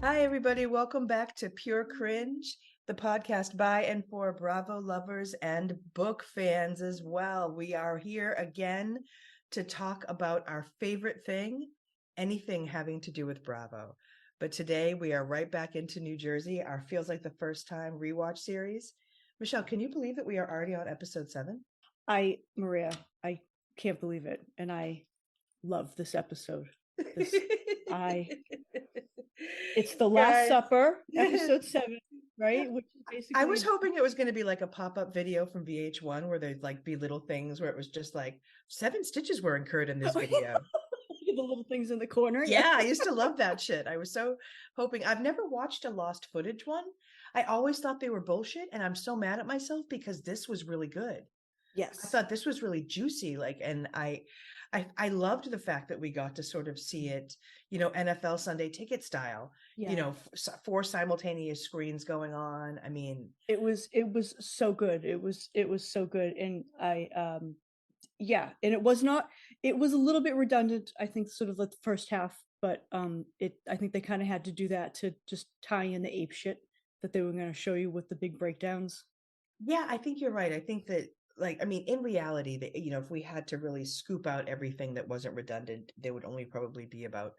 Hi, everybody. Welcome back to Pure Cringe, the podcast by and for Bravo lovers and book fans as well. We are here again to talk about our favorite thing, anything having to do with Bravo. But today we are right back into New Jersey, our feels like the first time rewatch series. Michelle, can you believe that we are already on episode 7? Maria, I can't believe it. And I love this episode. It's the Last Supper, episode 7, right? Which is basically. I was hoping it was going to be like a pop-up video from VH1 where there'd like be little things where it was just like 7 stitches were incurred in this video. The little things in the corner. Yeah, I used to love that shit. I was so hoping. I've never watched a lost footage one. I always thought they were bullshit, and I'm so mad at myself because this was really good. Yes. I thought this was really juicy. And I loved the fact that we got to sort of see it, NFL Sunday Ticket style, 4 simultaneous screens going on. I mean, it was so good. It was so good. And and it was a little bit redundant, I think, sort of like the first half, but I think they kind of had to do that to just tie in the ape shit that they were going to show you with the big breakdowns. Yeah, I think you're right. I think that, in reality, that, if we had to really scoop out everything that wasn't redundant, there would only probably be about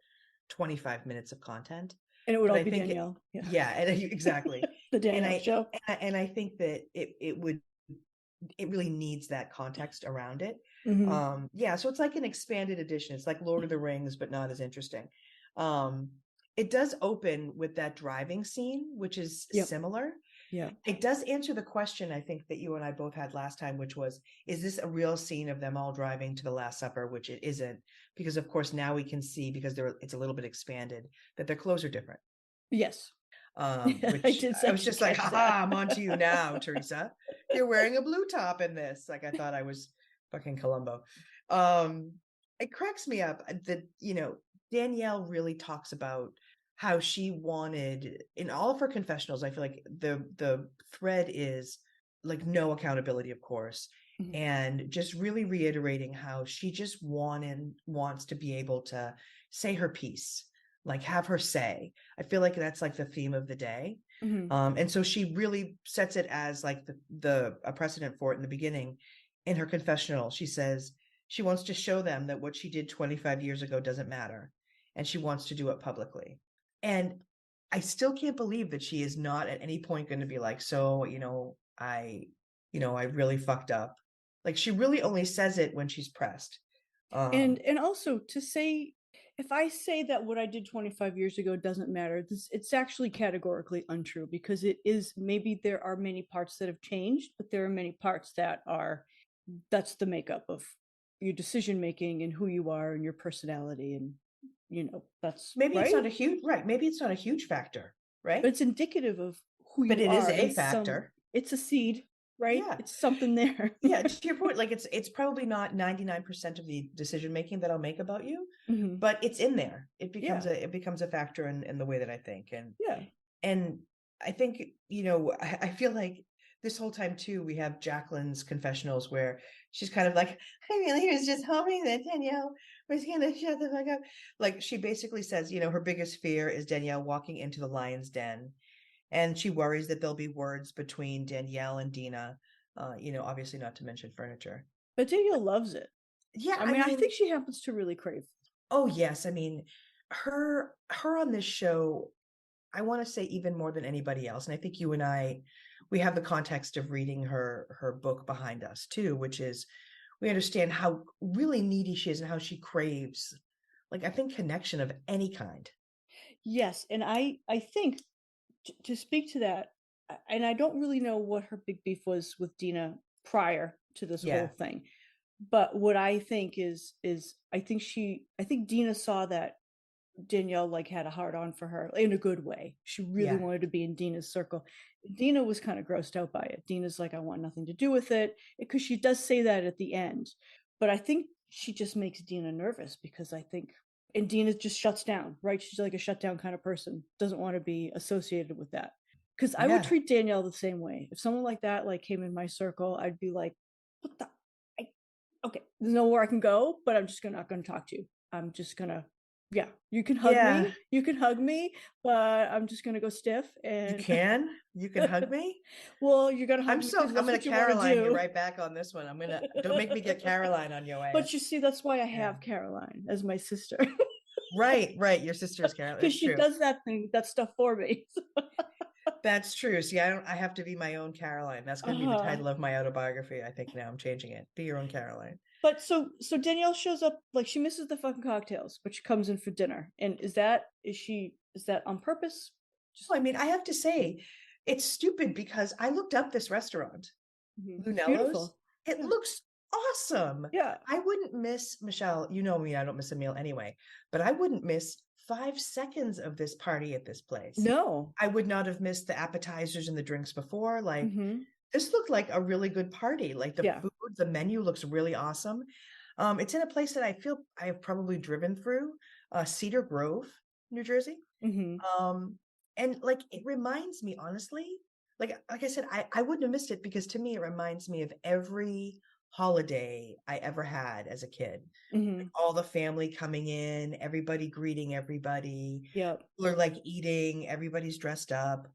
25 minutes of content. And it would all be Danielle. Exactly. The Danielle show. And I think that it really needs that context around it. Mm-hmm. So it's like an expanded edition. It's like Lord of the Rings, but not as interesting. It does open with that driving scene, which is similar. Yeah. It does answer the question, I think, that you and I both had last time, which was, is this a real scene of them all driving to the Last Supper? Which it isn't, because of course now we can see, because it's a little bit expanded, that their clothes are different. Yes. Which I was just like, haha, I'm on to you now, Teresa. You're wearing a blue top in this. Like, I thought I was fucking Columbo. It cracks me up that, Danielle really talks about how she wanted, in all of her confessionals, I feel like the thread is like no accountability, of course, and just really reiterating how she just wants to be able to say her piece, like have her say. I feel like that's like the theme of the day. And so she really sets it as like a precedent for it in the beginning. In her confessional, she says she wants to show them that what she did 25 years ago doesn't matter, and she wants to do it publicly. And I still can't believe that she is not at any point going to be like, so, I really fucked up. Like, she really only says it when she's pressed. And also to say, if I say that what I did 25 years ago doesn't matter, it's actually categorically untrue, because it is, maybe there are many parts that have changed, but there are many parts that's the makeup of your decision making and who you are and your personality, and that's maybe right? It's not a huge maybe it's not a huge factor, right? But it's indicative of who you are. But it is a factor. It's a seed, right? Yeah. It's something there. Yeah, to your point, like it's probably not 99% of the decision making that I'll make about you, but it's in there. It becomes a factor in the way that I think. And I think, I feel like this whole time too, we have Jacqueline's confessionals where she's kind of like, I really was just hoping that Danielle was gonna shut the fuck up. Like, she basically says, her biggest fear is Danielle walking into the lion's den, and she worries that there'll be words between Danielle and Dina. Obviously not to mention furniture. But Danielle loves it. Yeah, I mean, I think she happens to really crave. Oh yes, I mean, her on this show, I want to say even more than anybody else. And I think you and I, we have the context of reading her book behind us too, which is, we understand how really needy she is and how she craves, like, I think, connection of any kind. Yes, and I think to speak to that, and I don't really know what her big beef was with Dina prior to this whole thing, but what I think is I think Dina saw that Danielle like had a hard on for her in a good way. She really wanted to be in Dina's circle. Dina was kind of grossed out by it. Dina's like, I want nothing to do with it, because she does say that at the end. But I think she just makes Dina nervous, because I think, and Dina just shuts down, right? She's like a shutdown kind of person, doesn't want to be associated with that. Because I would treat Danielle the same way. If someone like that like came in my circle, I'd be like, what the? Okay, there's nowhere I can go, but I'm just not going to talk to you. I'm just going to Yeah, you can hug Yeah. me. You can hug me, but I'm just gonna go stiff and You can hug me. well, you gotta hug me because I'm that's gonna what you want to Caroline you do. right back on this one. Don't make me get Caroline on your But ass. you see, that's why I Yeah. have Caroline as my sister. Right. Your sister's Caroline. Because It's she true. does that stuff for me. That's true. See, I have to be my own Caroline. That's going to be the Uh-huh. title of my autobiography. I think now I'm changing it. Be your own Caroline. But so Danielle shows up, like she misses the fucking cocktails, but she comes in for dinner. And is that on purpose? Well, I mean, I have to say, it's stupid because I looked up this restaurant, It's Lunello's. beautiful. It Yeah. looks awesome. Yeah. I wouldn't miss, Michelle, you know me, I don't miss a meal anyway, but I wouldn't miss 5 seconds of this party at this place. No. I would not have missed the appetizers and the drinks before. Like, Mm-hmm. this looked like a really good party. Like the Yeah. food, the menu looks really awesome. It's in a place that I feel I have probably driven through, Cedar Grove, New Jersey. Mm-hmm. And like it reminds me, honestly, like I said, I wouldn't have missed it because to me it reminds me of every holiday I ever had as a kid. Mm-hmm. Like all the family coming in, everybody greeting everybody, Yep. people are like eating, everybody's dressed up.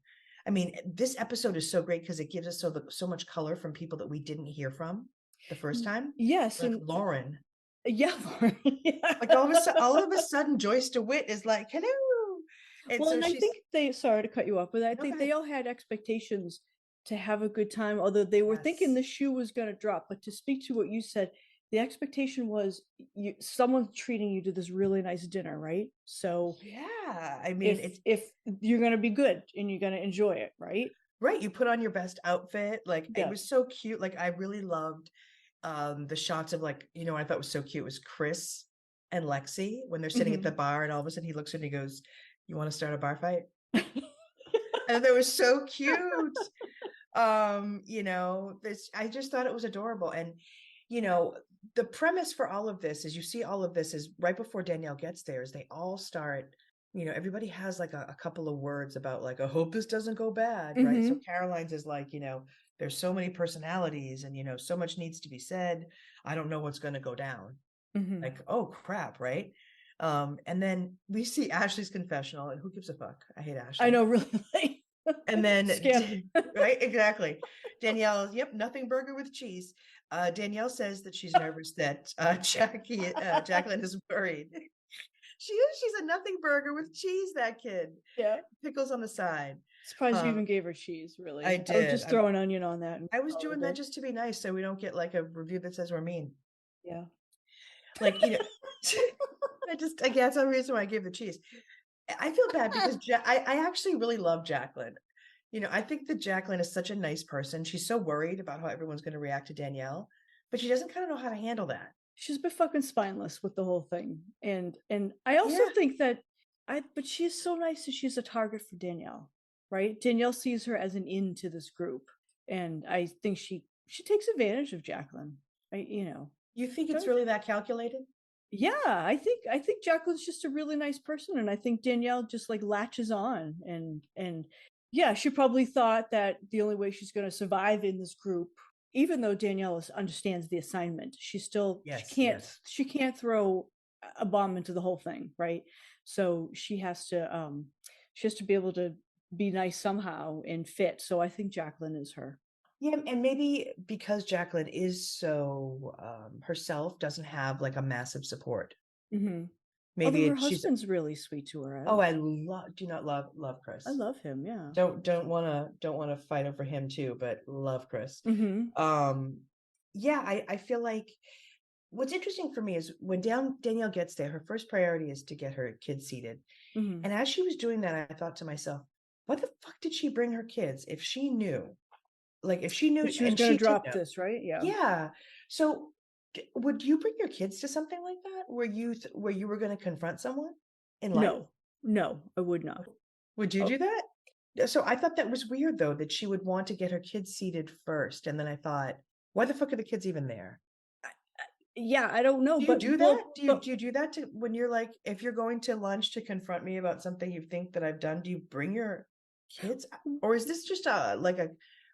I mean, this episode is so great because it gives us so much color from people that we didn't hear from the first time. Yes. Like And Lauren. yeah. Yeah. Like all of a sudden Joyce DeWitt is like, hello. And Well, so and I she's think sorry to cut you off, but I no, go think ahead. they all had expectations to have a good time, although they were thinking Yes. the shoe was going to drop. But to speak to what you said, the expectation was someone's treating you to this really nice dinner, right? So Yeah. I mean, if it's if you're going to be good and you're going to enjoy it, right? right. You put on your best outfit. Like it Yeah. was so cute. Like I really loved the shots of like, I thought was so cute was Chris and Lexi when they're sitting at the Mm-hmm. bar and all of a sudden he looks at and he goes, you want to start a bar fight? And that was so cute. This I just thought it was adorable. And you know, the premise for all of this is you see all of this is right before Danielle gets there is they all start, everybody has like a couple of words about like, I hope this doesn't go bad, right? So Mm-hmm. Caroline's is like, there's so many personalities and so much needs to be said. I don't know what's going to go down. Mm-hmm. Like, oh crap, right? And then we see Ashley's confessional, and who gives a fuck? I hate I Ashley. know, really. And then, Scam. right, exactly. Danielle, yep, nothing burger with cheese. Danielle says that she's nervous that Jacqueline is worried. She's a nothing burger with cheese, that kid. Yeah. Pickles on the side. Surprised you even gave her cheese, really. I I would did. just throw an onion on that. I was doing that just to be nice so we don't get like a review that says we're mean. Yeah. Like, that's the reason why I gave the cheese. I feel bad because I actually really love Jacqueline. I think that Jacqueline is such a nice person. She's so worried about how everyone's going to react to Danielle, but she doesn't kind of know how to handle that. She's a bit fucking spineless with the whole thing. And I also think that but she's so nice that she's a target for Danielle, right? Danielle sees her as an in to this group. And I think she takes advantage of Jacqueline. You think it's really that calculated? Yeah, I think Jacqueline's just a really nice person, and I think Danielle just like latches on and yeah, she probably thought that the only way she's going to survive in this group, even though Danielle understands the assignment, she she can't throw a bomb into the whole thing, right? So she has to be able to be nice somehow and fit. So I think Jacqueline is her. Yeah, and maybe because Jacqueline is so herself, doesn't have like a massive support. Mm-hmm. Maybe Although her husband's really sweet to her. I do not love Chris. I love him. Yeah. Don't want to fight over him too, but love Chris. Mm-hmm. Yeah, I feel like what's interesting for me is when Danielle gets there, her first priority is to get her kids seated. Mm-hmm. And as she was doing that, I thought to myself, what the fuck did she bring her kids if she knew? Like if she knew she was going to drop this, right? Yeah. Yeah. So would you bring your kids to something like that where you were going to confront someone in life? No, I would not. Would you do that? So I thought that was weird though, that she would want to get her kids seated first. And then I thought, why the fuck are the kids even there? Yeah, I don't know. Do you do that? Do you do that to when you're like, if you're going to lunch to confront me about something you think that I've done, do you bring your kids? Or is this just like a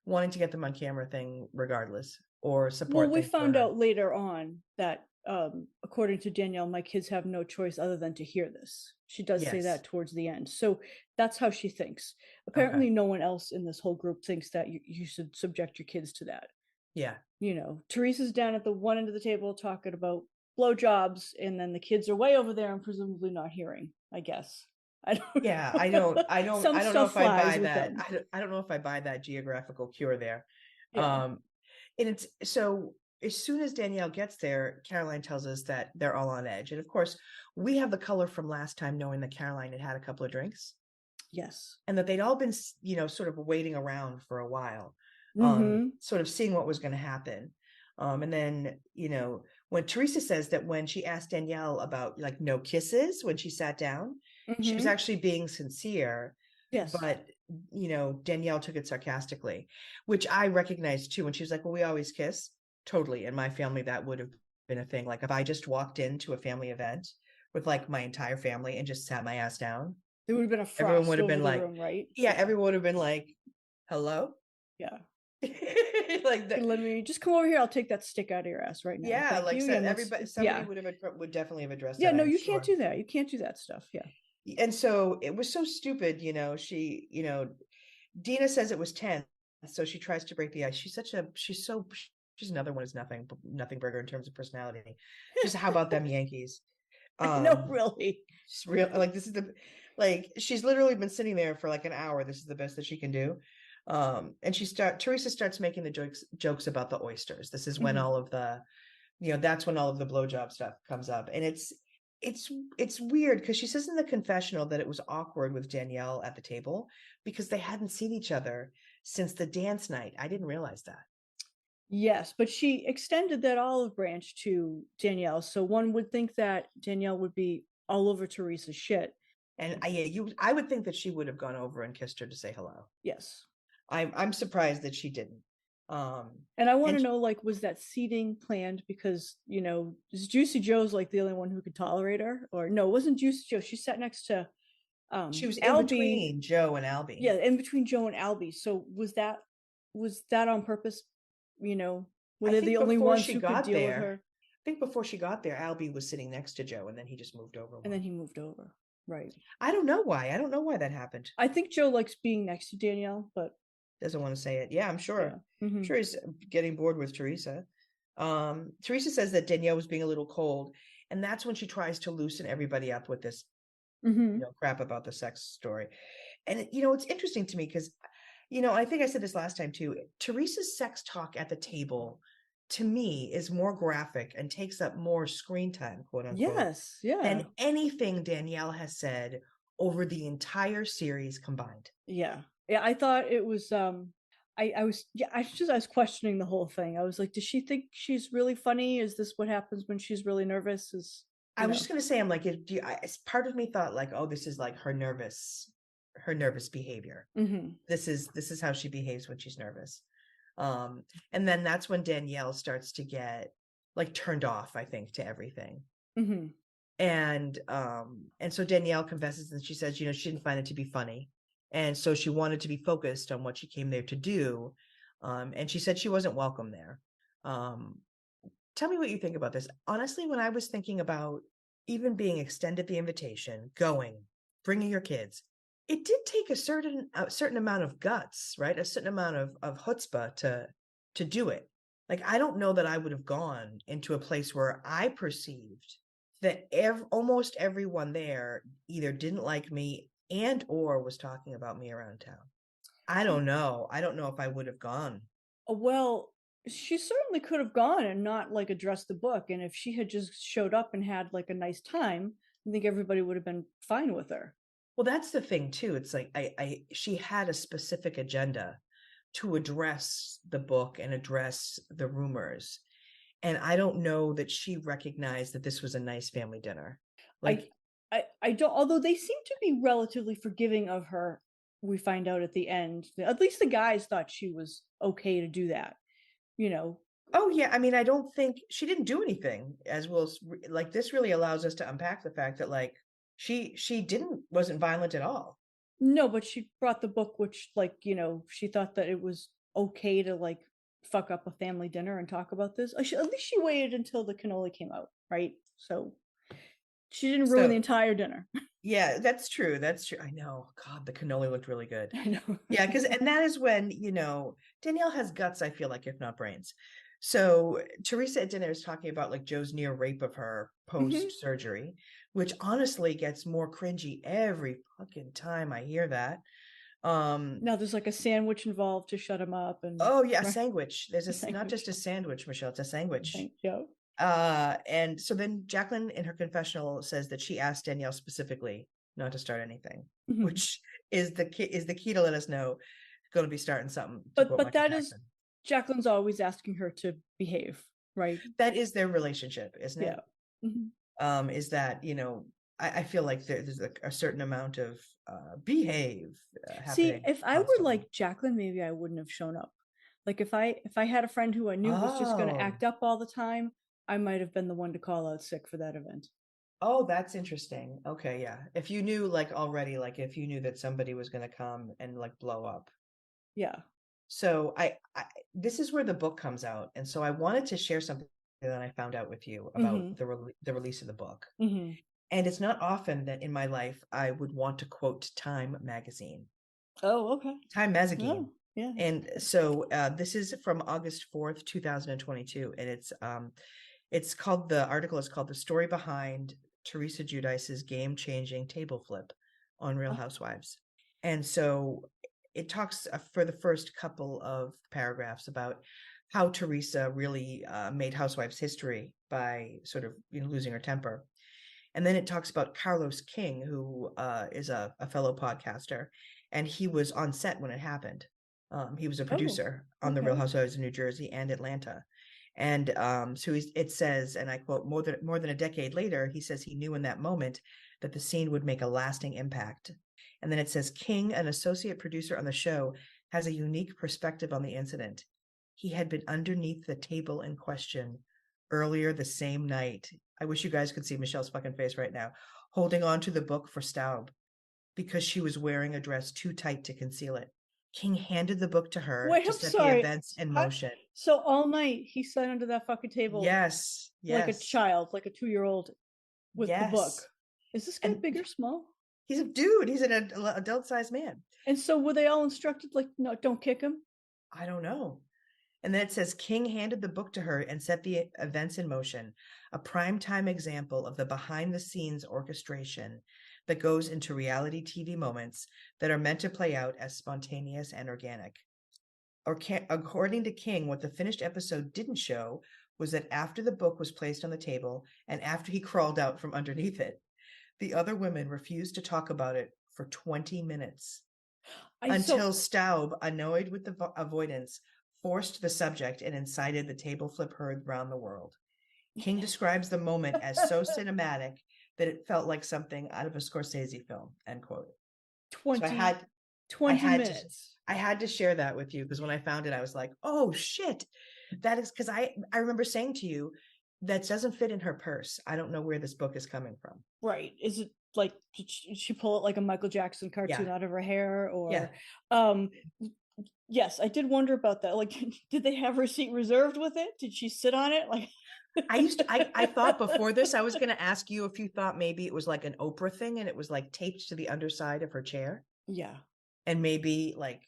wanting to get them on camera thing regardless, or support? Well, we found out later on that according to Danielle, my kids have no choice other than to hear this. She does say Yes. that towards the end. So that's how she thinks. Okay. Apparently, no one else in this whole group thinks that you should subject your kids to that. Yeah. Teresa's down at the one end of the table talking about blowjobs, and then the kids are way over there and presumably not hearing, I guess. I don't Yeah, know. I don't Some know stuff if I flies buy with that. them. I don't know if I buy that geographical cure there. Yeah. And it's so as soon as Danielle gets there, Caroline tells us that they're all on edge. And of course, we have the color from last time, knowing that Caroline had had a couple of drinks. Yes. And that they'd all been, sort of waiting around for a while, Mm-hmm. sort of seeing what was going to happen. And then, when Teresa says that when she asked Danielle about like no kisses when she sat down, she was Mm-hmm. actually being sincere. Yes. But, Danielle took it sarcastically, which I recognized too. When she was like, well, we always kiss. Totally. In my family, that would have been a thing. Like if I just walked into a family event with like my entire family and just sat my ass down, there would have been a everyone frost would have over been the like, room, right? yeah, everyone would have been like, hello? Yeah. Like that. Let me just come over here. I'll take that stick out of your ass right now. Yeah, Thank like you. so And somebody would definitely have addressed yeah, that. no, I'm you can't sure. do that. You can't do that stuff. Yeah. And so it was so stupid, she, Dina says it was 10. So she tries to break the ice. She's another one who's nothing burger in terms of personality. Just how about them Yankees? No, really. It's real. Like she's literally been sitting there for like an hour. This is the best that she can do. And Teresa starts making the jokes about the oysters. This is when all of the, that's when all of the blowjob stuff comes up. And it's weird because she says in the confessional that it was awkward with Danielle at the table because they hadn't seen each other since the dance night. I didn't realize that. Yes, but she extended that olive branch to Danielle. So one would think that Danielle would be all over Teresa's shit. And I would think that she would have gone over and kissed her to say hello. Yes. I'm surprised that she didn't. And I want to know, like, was that seating planned because, is Juicy Joe's like the only one who could tolerate her? Or no, it wasn't Juicy Joe. She sat next to she was Albie. in between Joe and Albie. Yeah, in between Joe and Albie. So was that on purpose? Were they the only ones who could deal with her? I think before she got there, Albie was sitting next to Joe, and then he just moved over. And then he moved over. Right. I don't know why. I don't know why that happened. I think Joe likes being next to Danielle, but doesn't want to say it. Yeah, I'm sure. Yeah. Mm-hmm. I'm sure he's getting bored with Teresa. Teresa says that Danielle was being a little cold, and that's when she tries to loosen everybody up with this, crap about the sex story. And it's interesting to me because, I think I said this last time too. Teresa's sex talk at the table, to me, is more graphic and takes up more screen time, quote unquote. Yes, yeah. Than anything Danielle has said over the entire series combined. Yeah. Yeah, I thought it was I was questioning the whole thing. I was like, does she think she's really funny? Is this what happens when she's really nervous? I was just going to say, I'm like, part of me thought like, oh, this is like her nervous behavior. Mm-hmm. This is how she behaves when she's nervous. And then that's when Danielle starts to get like turned off, I think, to everything. Mm-hmm. And so Danielle confesses and she says, she didn't find it to be funny. And so she wanted to be focused on what she came there to do. And she said she wasn't welcome there. Tell me what you think about this. Honestly, when I was thinking about even being extended the invitation, bringing your kids, it did take a certain amount of guts, right? A certain amount of chutzpah to do it. Like, I don't know that I would have gone into a place where I perceived that almost everyone there either didn't like me and or was talking about me around town. I don't know. I don't know if I would have gone. Well, she certainly could have gone and not like addressed the book. And if she had just showed up and had like a nice time, I think everybody would have been fine with her. Well, that's the thing too. It's like she had a specific agenda to address the book and address the rumors. And I don't know that she recognized that this was a nice family dinner. Like, I don't, although they seem to be relatively forgiving of her. We find out at the end, at least the guys thought she was okay to do that, Oh yeah. I mean, I don't think she didn't do anything, as well. Like, this really allows us to unpack the fact that like, she wasn't violent at all. No, but she brought the book, which like, she thought that it was okay to like fuck up a family dinner and talk about this. At least she waited until the cannoli came out, right? So she didn't ruin the entire dinner. Yeah, that's true. That's true. I know. God, the cannoli looked really good. I know. Yeah, and that is when, Danielle has guts, I feel like, if not brains. So Teresa at dinner is talking about like Joe's near rape of her post-surgery, which honestly gets more cringy every fucking time I hear that. Now there's like a sandwich involved to shut him up. And oh yeah, a sandwich. There's not just a sandwich, Michelle, it's a sandwich. Yeah. And so then Jacqueline in her confessional says that she asked Danielle specifically not to start anything, which is the key to let us know going to be starting something. But that is, Jacqueline's always asking her to behave, right? That is their relationship, isn't it? Yeah. Is that, I feel like there's a certain amount of behave happening. See, if I were like Jacqueline, maybe I wouldn't have shown up. Like if I had a friend who I knew was just going to act up all the time, I might have been the one to call out sick for that event. Oh, that's interesting. Okay, yeah. If you knew like already, like if you knew that somebody was going to come and like blow up. Yeah. So I this is where the book comes out, and so I wanted to share something that I found out with you about the release of the book. And it's not often that in my life I would want to quote Time magazine. Oh, okay. Time magazine. Oh, yeah. And so this is from August 4th, 2022, and the article is called "The Story Behind Teresa Giudice's Game-Changing Table Flip on Real Housewives." And so it talks for the first couple of paragraphs about how Teresa really made Housewives history by sort of losing her temper. And then it talks about Carlos King, who is a fellow podcaster, and he was on set when it happened. He was a producer on The Real Housewives of New Jersey and Atlanta. And so it says, and I quote, more than a decade later, he says he knew in that moment that the scene would make a lasting impact. And then it says, King, an associate producer on the show, has a unique perspective on the incident. He had been underneath the table in question earlier the same night. I wish you guys could see Michelle's fucking face right now, holding on to the book for Staub because she was wearing a dress too tight to conceal it. King handed the book to her to set the events in motion. So all night he sat under that fucking table. Yes. Like a child, like a 2-year-old with the book. Is this guy big or small? He's a dude. He's an adult-sized man. And so were they all instructed, like, no, don't kick him? I don't know. And then it says, King handed the book to her and set the events in motion, a primetime example of the behind-the-scenes orchestration that goes into reality TV moments that are meant to play out as spontaneous and organic. According to King, what the finished episode didn't show was that after the book was placed on the table and after he crawled out from underneath it, the other women refused to talk about it for 20 minutes until Staub, annoyed with the avoidance, forced the subject and incited the table flip heard around the world. King describes the moment as so cinematic that it felt like something out of a Scorsese film, end quote. 20 minutes. I had to share that with you because when I found it, I was like, oh shit. That is because I remember saying to you, that doesn't fit in her purse. I don't know where this book is coming from. Right. Is it like, did she pull it like a Michael Jackson cartoon out of her hair? Or, yes, I did wonder about that. Like, did they have her seat reserved with it? Did she sit on it? Like, I thought before this, I was going to ask you if you thought maybe it was like an Oprah thing and it was like taped to the underside of her chair. Yeah. And maybe like,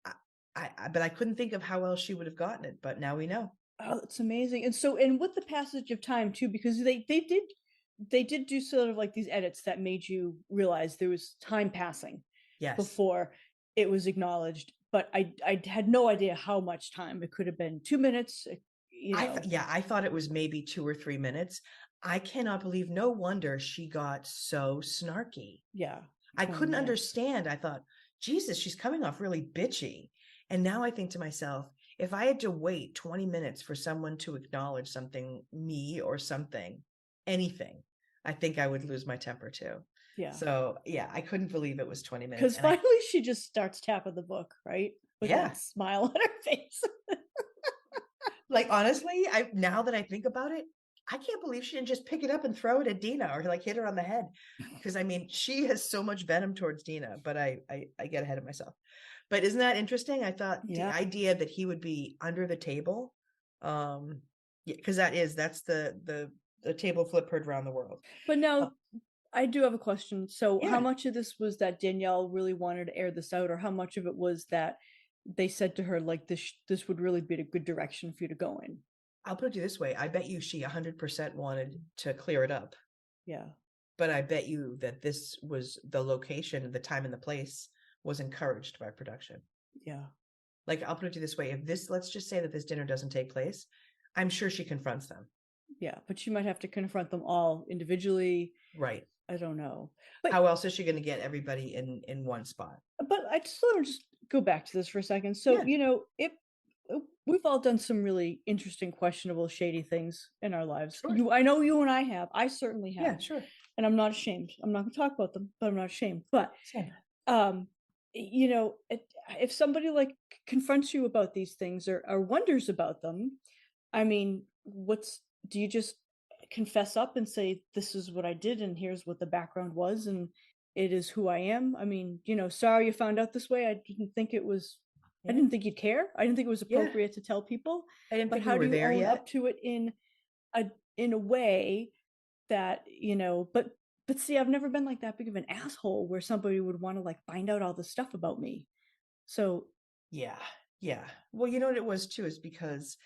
but I couldn't think of how else she would have gotten it, but now we know. Oh, it's amazing. And so, and with the passage of time too, because they did do sort of like these edits that made you realize there was time passing before it was acknowledged. But I had no idea how much time. It could have been 2 minutes. I thought it was maybe 2 or 3 minutes. I cannot believe. No wonder she got so snarky. Yeah. I couldn't understand. I thought, Jesus, she's coming off really bitchy. And now I think to myself, if I had to wait 20 minutes for someone to acknowledge something, me or something, anything, I think I would lose my temper too. Yeah. So yeah, I couldn't believe it was 20 minutes. Because finally she just starts tapping the book, right? With that smile on her face. Like, honestly, now that I think about it, I can't believe she didn't just pick it up and throw it at Dina or like hit her on the head. Because I mean, she has so much venom towards Dina, but I get ahead of myself. But isn't that interesting? I thought the idea that he would be under the table, yeah, because that's the table flip heard around the world. But now I do have a question. So how Yeah. much of this was that Danielle really wanted to air this out, or how much of it was that they said to her, like, this would really be a good direction for you to go in? I'll put it this way. I bet you she 100% wanted to clear it up. Yeah. But I bet you that this was the location, the time and the place was encouraged by production. Yeah. Like, I'll put it to you this way. If this, let's just say that this dinner doesn't take place, I'm sure she confronts them. Yeah, but she might have to confront them all individually. Right. I don't know. But how else is she going to get everybody in one spot? But I just want to just go back to this for a second. So, we've all done some really interesting, questionable, shady things in our lives. Sure. I know you and I have. I certainly have. Yeah, sure. And I'm not ashamed. I'm not going to talk about them, but I'm not ashamed. But, if somebody like confronts you about these things or wonders about them, I mean, do you just confess up and say, this is what I did and here's what the background was and it is who I am? I mean, sorry you found out this way. I didn't think you'd care. I didn't think it was appropriate to tell people. I didn't think how do you there own yet. Up to it in a way that, but see, I've never been like that big of an asshole where somebody would want to like find out all this stuff about me. So yeah. Well, you know what it was too, is because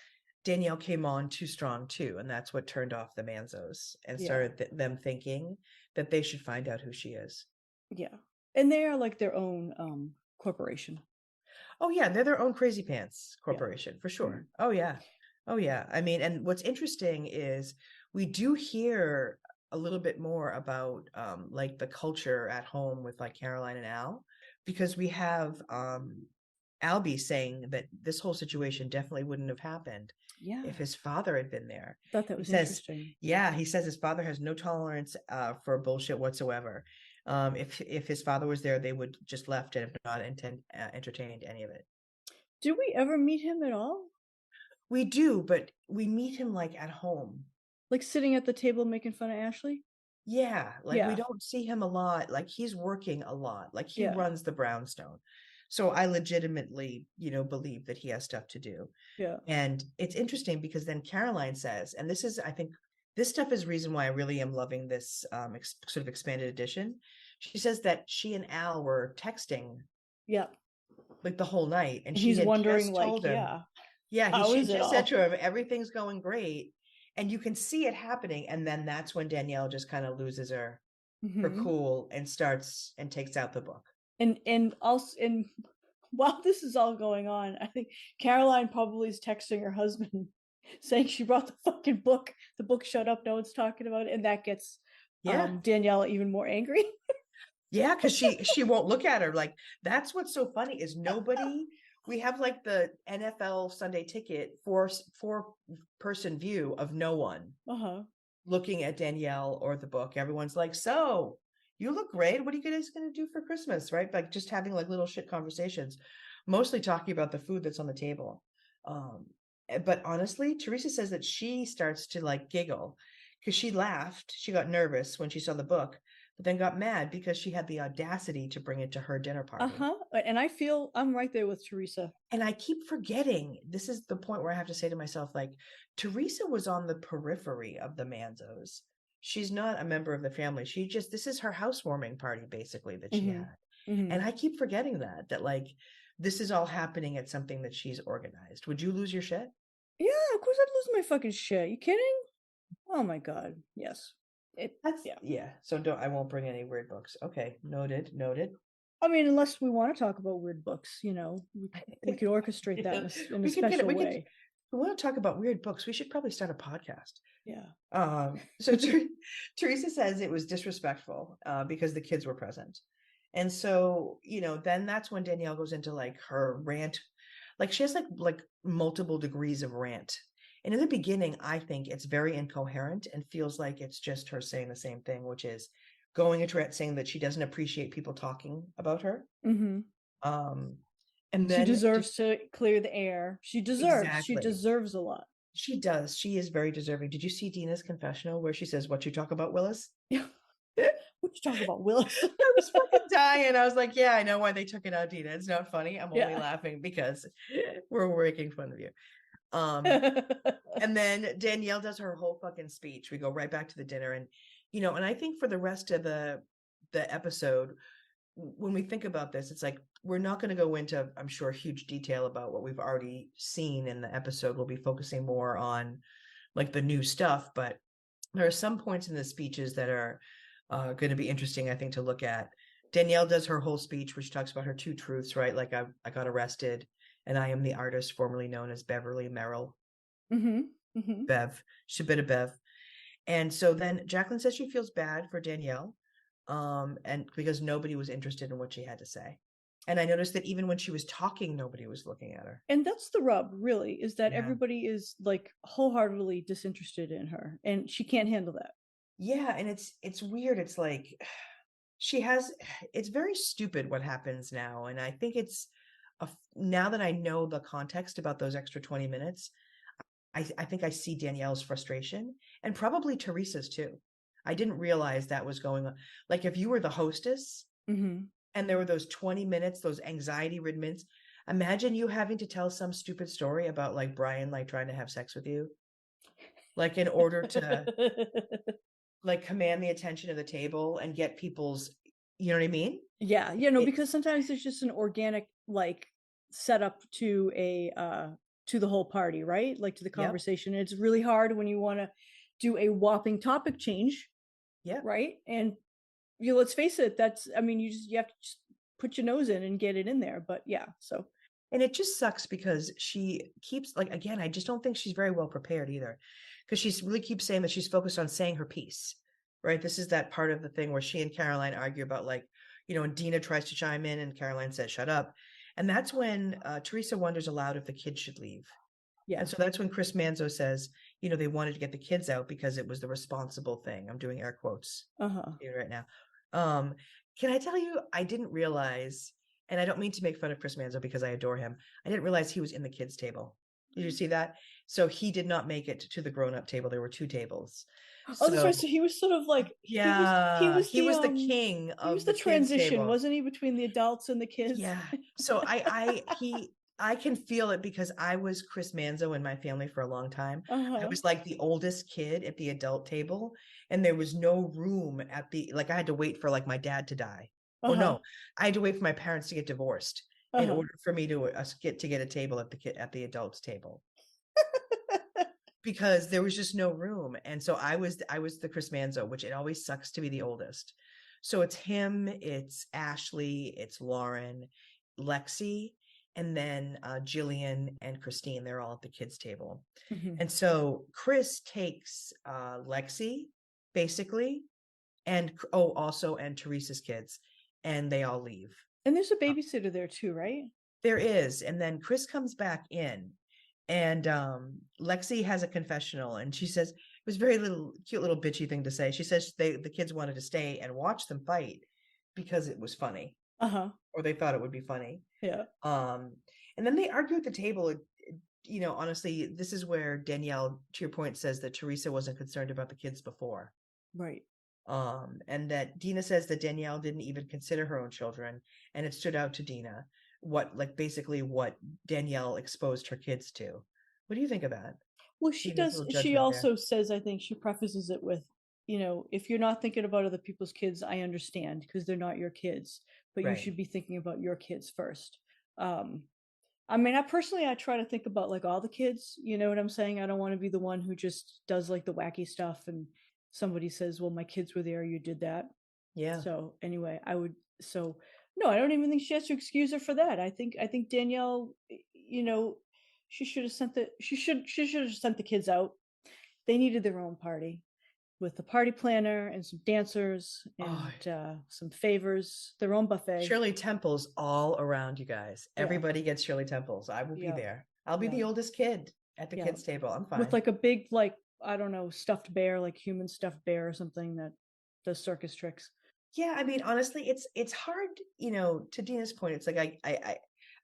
Danielle came on too strong too, and that's what turned off the Manzos and started them thinking that they should find out who she is. Yeah, and they are like their own corporation. Oh yeah, they're their own crazy pants corporation for sure. Mm-hmm. Oh yeah. I mean, and what's interesting is we do hear a little bit more about like the culture at home with like Caroline and Al, because we have Albie saying that this whole situation definitely wouldn't have happened if his father had been there. I thought that was interesting. Yeah, he says his father has no tolerance for bullshit whatsoever. If his father was there, they would just left and have not entertained any of it. Do we ever meet him at all? We do, but we meet him like at home. Like sitting at the table making fun of Ashley? Yeah, like we don't see him a lot. Like he's working a lot. Like he runs the brownstone. So I legitimately, believe that he has stuff to do. Yeah. And it's interesting because then Caroline says, and this is, I think, this stuff is reason why I really am loving this sort of expanded edition. She says that she and Al were texting. Yeah. Like the whole night. And he's wondering, like, told him, she just said to him, everything's going great. And you can see it happening. And then that's when Danielle just kind of loses her cool and starts and takes out the book. And also, and while this is all going on, I think Caroline probably is texting her husband saying she brought the fucking book. The book showed up. No one's talking about it. And that gets Danielle even more angry. Yeah, because she won't look at her. Like, that's what's so funny is nobody... We have like the NFL Sunday Ticket four-person view of no one looking at Danielle or the book. Everyone's like, so you look great. What are you guys going to do for Christmas? Right? Like just having like little shit conversations, mostly talking about the food that's on the table. But honestly, Teresa says that she starts to like giggle because she laughed. She got nervous when she saw the book, but then got mad because she had the audacity to bring it to her dinner party. And I feel I'm right there with Teresa. And I keep forgetting, this is the point where I have to say to myself, like, Teresa was on the periphery of the Manzos. She's not a member of the family. This is her housewarming party, basically, that she had. And I keep forgetting that like, this is all happening at something that she's organized. Would you lose your shit? Yeah, of course I'd lose my fucking shit. You kidding? Oh my God. Yes. So I won't bring any weird books. Okay, noted. I mean, unless we want to talk about weird books, we could orchestrate that in a special way. If we want to talk about weird books, we should probably start a podcast. Yeah. So Teresa says it was disrespectful because the kids were present. And so, then that's when Danielle goes into like her rant. Like she has like multiple degrees of rant. And in the beginning, I think it's very incoherent and feels like it's just her saying the same thing, which is going into it saying that she doesn't appreciate people talking about her. And then she deserves to clear the air. She deserves a lot. She does. She is very deserving. Did you see Dina's confessional where she says, "What you talk about, Willis?" Yeah. What you talking about, Willis? I was fucking dying. I was like, yeah, I know why they took it out, Dina. It's not funny. I'm only laughing because we're making fun of you. And then Danielle does her whole fucking speech. We go right back to the dinner. And, and I think for the rest of the episode, when we think about this, it's like, we're not going to go into, I'm sure, huge detail about what we've already seen in the episode. We'll be focusing more on like the new stuff, but there are some points in the speeches that are going to be interesting, I think, to look at. Danielle does her whole speech, which talks about her 2 truths, right? Like, I got arrested, and I am the artist formerly known as Beverly Merrill. Bev. She's a bit of Bev. And so then Jacqueline says she feels bad for Danielle, and because nobody was interested in what she had to say. And I noticed that even when she was talking, nobody was looking at her. And that's the rub, really, is that everybody is like wholeheartedly disinterested in her, and she can't handle that. Yeah, and it's weird. It's like it's very stupid what happens now. And I think now that I know the context about those extra 20 minutes, I think I see Danielle's frustration, and probably Teresa's too. I didn't realize that was going on. Like, if you were the hostess and there were those 20 minutes, those anxiety-ridden minutes, imagine you having to tell some stupid story about like Brian, like trying to have sex with you, like in order to like command the attention of the table and get people's, you know what I mean? Yeah. Because sometimes there's just an organic like setup to to the whole party, right? Like to the conversation. Yep. It's really hard when you want to do a whopping topic change. Yeah. Right. And let's face it, you have to just put your nose in and get it in there. But yeah, so. And it just sucks because she keeps, like, again, I just don't think she's very well prepared either, because she really keeps saying that she's focused on saying her piece, right? This is that part of the thing where she and Caroline argue about, like, and Dina tries to chime in and Caroline says, shut up. And that's when Teresa wonders aloud if the kids should leave. Yeah. And so that's when Chris Manzo says, they wanted to get the kids out because it was the responsible thing. I'm doing air quotes right now. Can I tell you, I didn't realize, and I don't mean to make fun of Chris Manzo because I adore him, I didn't realize he was in the kids' table. Did you see that? So he did not make it to the grown-up table. There were 2 tables. Oh, that's right. So he was sort of like, yeah, he was the king of he was the transition, wasn't he, between the adults and the kids? Yeah. So I can feel it because I was Chris Manzo in my family for a long time. I was like the oldest kid at the adult table, and there was no room at I had to wait for like my dad to die. Oh no, I had to wait for my parents to get divorced in order for me to get a table at the adults table. Because there was just no room. And so I was the Chris Manzo, which it always sucks to be the oldest. So it's him, it's Ashley, it's Lauren, Lexi, and then Jillian and Christine. They're all at the kids' table. And so Chris takes Lexi, basically, and Teresa's kids, and they all leave. And there's a babysitter there too, right? There is. And then Chris comes back in, and Lexi has a confessional, and she says, it was very cute little bitchy thing to say. She says the kids wanted to stay and watch them fight because it was funny. Or they thought it would be funny. Yeah. And then they argue at the table. Honestly, this is where Danielle, to your point, says that Teresa wasn't concerned about the kids before. Right. And that Dina says that Danielle didn't even consider her own children, and it stood out to Dina what Danielle exposed her kids to. What do you think of that? Well, she does. She also says, I think she prefaces it with, if you're not thinking about other people's kids, I understand, because they're not your kids, but you should be thinking about your kids first. I personally, I try to think about like all the kids, you know what I'm saying? I don't want to be the one who just does like the wacky stuff and somebody says, well, my kids were there, you did that. Yeah. So anyway, no, I don't even think she has to excuse her for that. I think Danielle, she should have sent the kids out. They needed their own party with the party planner and some dancers and some favors, their own buffet. Shirley Temples all around, you guys. Everybody gets Shirley Temples. I will be there. I'll be the oldest kid at the kids' table. I'm fine. With like a big, like, I don't know, stuffed bear, like human stuffed bear or something that does circus tricks. Yeah, honestly, it's hard, to Dina's point. It's like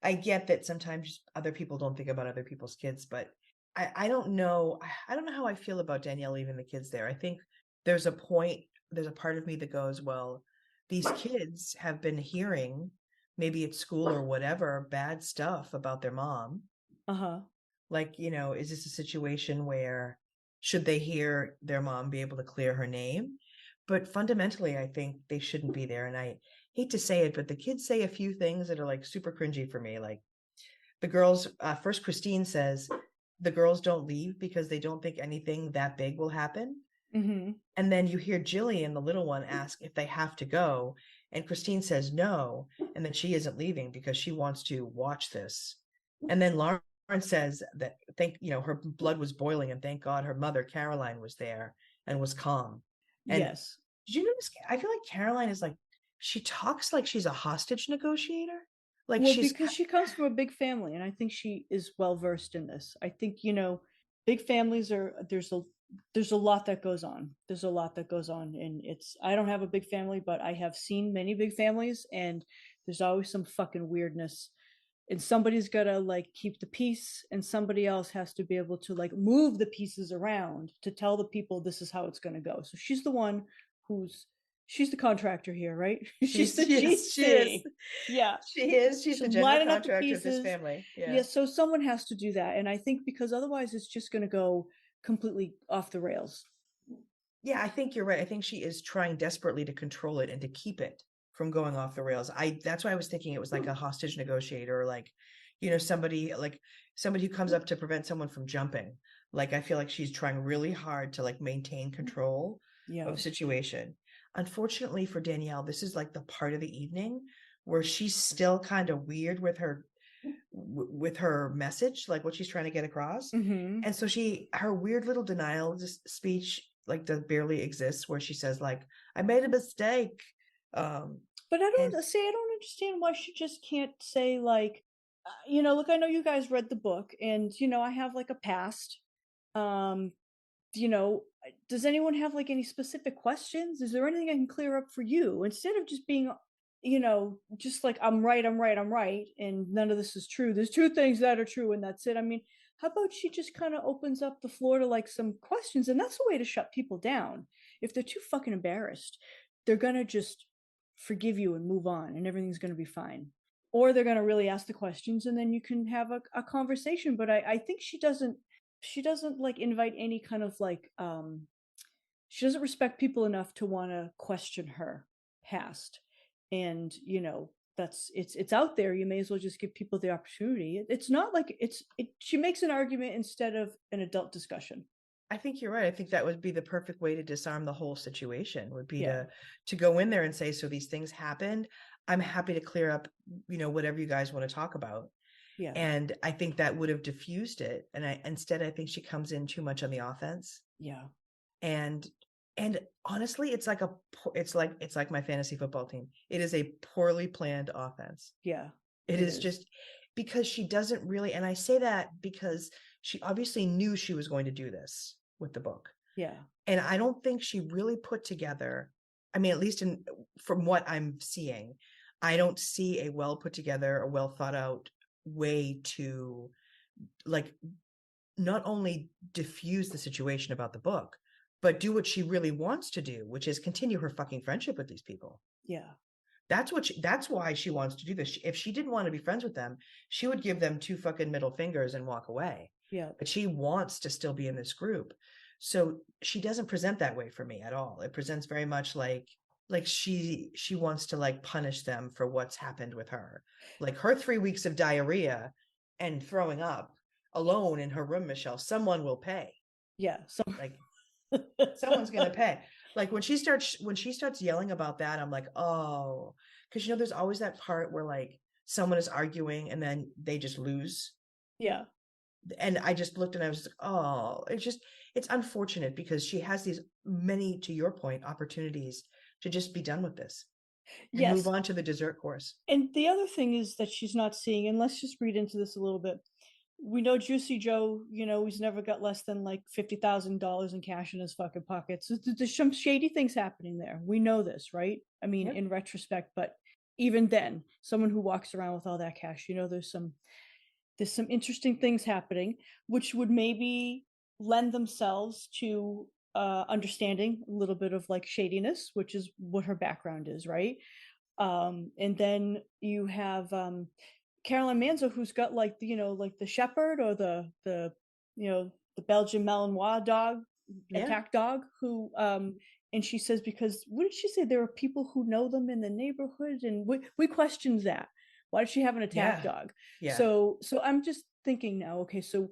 I get that sometimes other people don't think about other people's kids, but I don't know. I don't know how I feel about Danielle leaving the kids there. I think there's a part of me that goes, well, these kids have been hearing, maybe at school or whatever, bad stuff about their mom. Uh-huh. Like, is this a situation where should they hear their mom be able to clear her name? But fundamentally, I think they shouldn't be there. And I hate to say it, but the kids say a few things that are like super cringy for me. Like the girls, first Christine says, the girls don't leave because they don't think anything that big will happen. Mm-hmm. And then you hear Jillian, the little one, ask if they have to go. And Christine says no, and that she isn't leaving because she wants to watch this. And then Lauren says that her blood was boiling, and thank God her mother, Caroline, was there and was calm. And Yes. did you notice? I feel like Caroline is like, she talks like she's a hostage negotiator. Like Well, she's, because she comes from a big family, and I think she is well versed in this. I think, big families there's a lot that goes on. There's a lot that goes on, and I don't have a big family, but I have seen many big families, and there's always some fucking weirdness. And somebody's gotta like keep the peace, and somebody else has to be able to like move the pieces around to tell the people this is how it's gonna go. So she's the one she's the contractor here, right? She's the she is. GC. Yeah. She is. She's the general Lining up the contractor of this pieces. family. Yeah, Yeah. so someone has to do that. And I think because otherwise it's just going to go completely off the rails. Yeah, I think you're right. I think she is trying desperately to control it and to keep it from going off the rails. That's why I was thinking it was like a hostage negotiator, or like, somebody who comes up to prevent someone from jumping. Like I feel like she's trying really hard to like maintain control of the situation. Unfortunately for Danielle, this is like the part of the evening where she's still kind of weird with her message, like what she's trying to get across. Mm-hmm. And so her weird little denial speech like does barely exists, where she says like, I made a mistake. But I don't understand why she just can't say like, look, I know you guys read the book, and I have like a past. Um, does anyone have like any specific questions? Is there anything I can clear up for you, instead of just being, just like I'm right, and none of this is true. There's two things that are true, and that's it. I mean, how about she just kind of opens up the floor to like some questions, and that's the way to shut people down. If they're too fucking embarrassed, they're gonna just forgive you and move on, and everything's gonna be fine. Or they're gonna really ask the questions, and then you can have a conversation. But I think she doesn't like invite any kind of like she doesn't respect people enough to want to question her past. And it's out there. You may as well just give people the opportunity. It's not like she makes an argument instead of an adult discussion. I think you're right. I think that would be the perfect way to disarm the whole situation, would be Yeah. to go in there and say, so these things happened. I'm happy to clear up, whatever you guys want to talk about. Yeah. And I think that would have diffused it. And instead, I think she comes in too much on the offense. Yeah. And honestly, it's like my fantasy football team. It is a poorly planned offense. Yeah. It is just because she doesn't really, and I say that because she obviously knew she was going to do this with the book. Yeah. And I don't think she really put together, I mean, at least from what I'm seeing, I don't see a well put together, a well thought out way to like not only diffuse the situation about the book, but do what she really wants to do, which is continue her fucking friendship with these people. Yeah. That's why she wants to do this. If she didn't want to be friends with them, she would give them 2 fucking middle fingers and walk away. Yeah. But she wants to still be in this group. So she doesn't present that way for me at all. It presents very much like she wants to like punish them for what's happened with her. Like her 3 weeks of diarrhea and throwing up alone in her room, Michelle, someone will pay. Yeah. So like someone's going to pay. Like when she starts yelling about that, I'm like, oh, because there's always that part where like someone is arguing and then they just lose. Yeah. And I just looked and I was like, oh, it's unfortunate because she has these many, to your point, opportunities to just be done with this and move on to the dessert course. And the other thing is that she's not seeing, and let's just read into this a little bit. We know Juicy Joe, he's never got less than like $50,000 in cash in his fucking pockets. There's some shady things happening there. We know this, right? I mean, in retrospect, but even then, someone who walks around with all that cash, there's there's some interesting things happening, which would maybe lend themselves to understanding a little bit of like shadiness, which is what her background is, right? And then you have Caroline Manzo, who's got like the, like the shepherd or the Belgian Malinois dog, attack dog, who and she says, because what did she say? There are people who know them in the neighborhood, and we questioned that. Why does she have an attack dog? Yeah. So I'm just thinking now, okay, so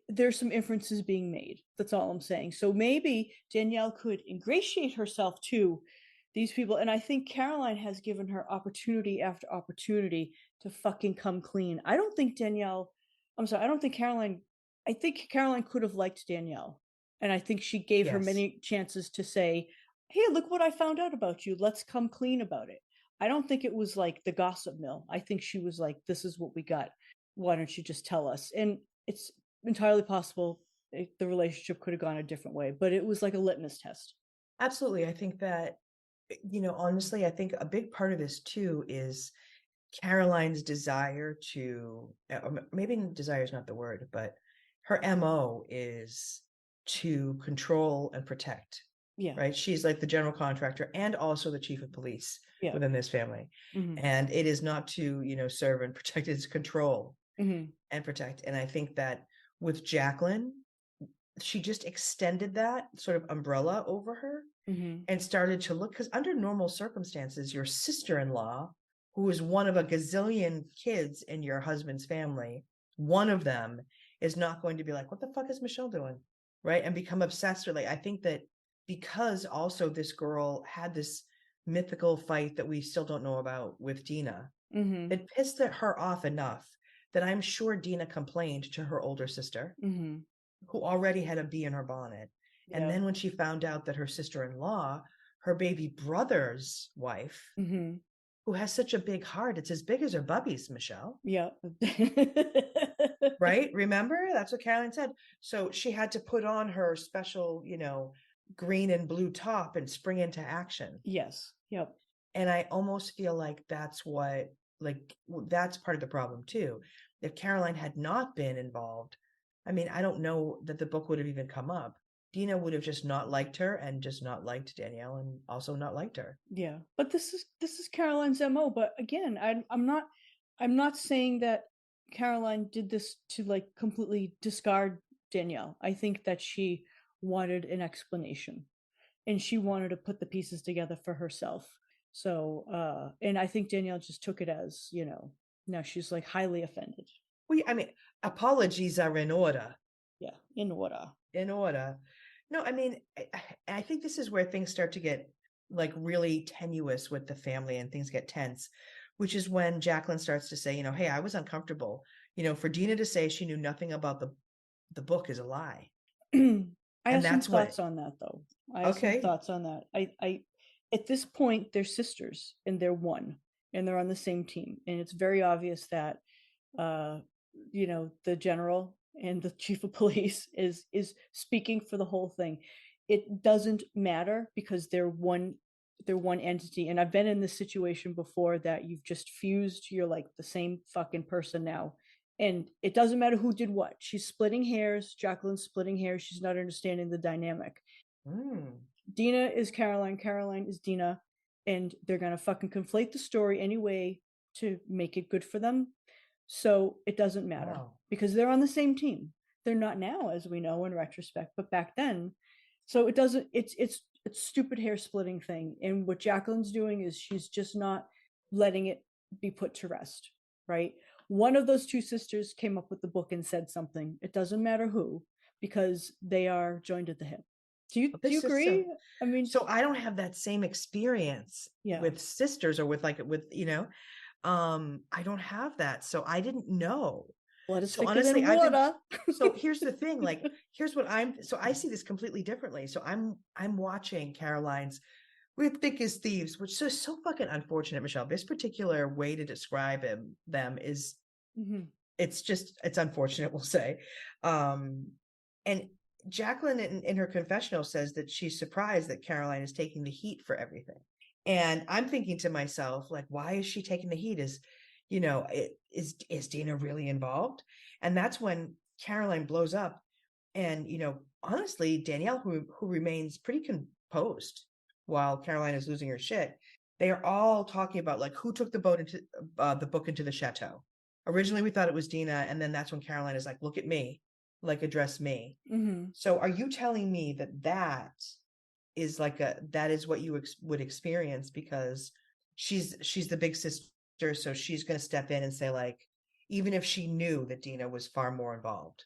there's some inferences being made. That's all I'm saying. So maybe Danielle could ingratiate herself to these people. And I think Caroline has given her opportunity after opportunity to fucking come clean. I don't think Caroline, I think Caroline could have liked Danielle. And I think she gave her many chances to say, hey, look what I found out about you. Let's come clean about it. I don't think it was like the gossip mill. I think she was like, this is what we got. Why don't you just tell us? And it's entirely possible the relationship could have gone a different way, but it was like a litmus test. Absolutely. I think that, honestly, I think a big part of this too is Caroline's desire to, maybe desire is not the word, but her MO is to control and protect. Yeah. Right. She's like the general contractor and also the chief of police within this family. And it is not to, serve and protect, it's control and protect. And I think that with Jacqueline, she just extended that sort of umbrella over her and started to look, because under normal circumstances, your sister-in-law, who is one of a gazillion kids in your husband's family, one of them is not going to be like, what the fuck is Michelle doing? Right. And become obsessed with, like, I think that because also this girl had this mythical fight that we still don't know about with Dina, it pissed her off enough that I'm sure Dina complained to her older sister, who already had a bee in her bonnet. And then when she found out that her sister-in-law, her baby brother's wife, who has such a big heart, it's as big as her bubbies, Michelle. Yeah. Right? Remember? That's what Caroline said. So she had to put on her special, green and blue top and spring into action. Yes. Yep. And I almost feel like that's that's part of the problem too. If Caroline had not been involved, I mean, I don't know that the book would have even come up. Dina would have just not liked her and just not liked Danielle and also not liked her. Yeah. But this is Caroline's MO. But again, I'm not saying that Caroline did this to like completely discard Danielle. I think that she wanted an explanation and she wanted to put the pieces together for herself. So and I think Danielle just took it as, now she's like highly offended. Well, I mean, apologies are in order. Yeah, in order. In order. No, I mean, I think this is where things start to get like really tenuous with the family and things get tense, which is when Jacqueline starts to say, hey, I was uncomfortable. For Dina to say she knew nothing about the book is a lie. I have some thoughts on that, though. I have some thoughts on that. I at this point, they're sisters and they're one and they're on the same team. And it's very obvious that, the general and the chief of police is speaking for the whole thing. It doesn't matter because they're one entity. And I've been in this situation before that you've just fused. You're like the same fucking person now. And it doesn't matter who did what. She's splitting hairs. Jacqueline's splitting hairs. She's not understanding the dynamic. Dina is Caroline. Caroline is Dina. And they're going to fucking conflate the story anyway to make it good for them. So it doesn't matter because they're on the same team. They're not now, as we know in retrospect, but back then. So it doesn't, it's stupid hair splitting thing. And what Jacqueline's doing is she's just not letting it be put to rest, right? One of those two sisters came up with the book and said something. It doesn't matter who, because they are joined at the hip. Do you agree? I mean, so I don't have that same experience with sisters or with I don't have that. So I didn't know. So honestly, so here's the thing, here's what I see this completely differently. So I'm watching Caroline's We're thick as thieves, which is so fucking unfortunate, Michelle. This particular way to describe them is it's unfortunate, we'll say. And Jacqueline in her confessional says that she's surprised that Caroline is taking the heat for everything. And I'm thinking to myself, why is she taking the heat? is Dina really involved? And that's when Caroline blows up. And, honestly, Danielle, who remains pretty composed while Caroline is losing her shit, they are all talking about like who took the book into the chateau. Originally, we thought it was Dina, and then that's when Caroline is like, "Look at me, like address me." Mm-hmm. So, are you telling me that is that is what you would experience because she's the big sister, so she's going to step in and say like, even if she knew that Dina was far more involved,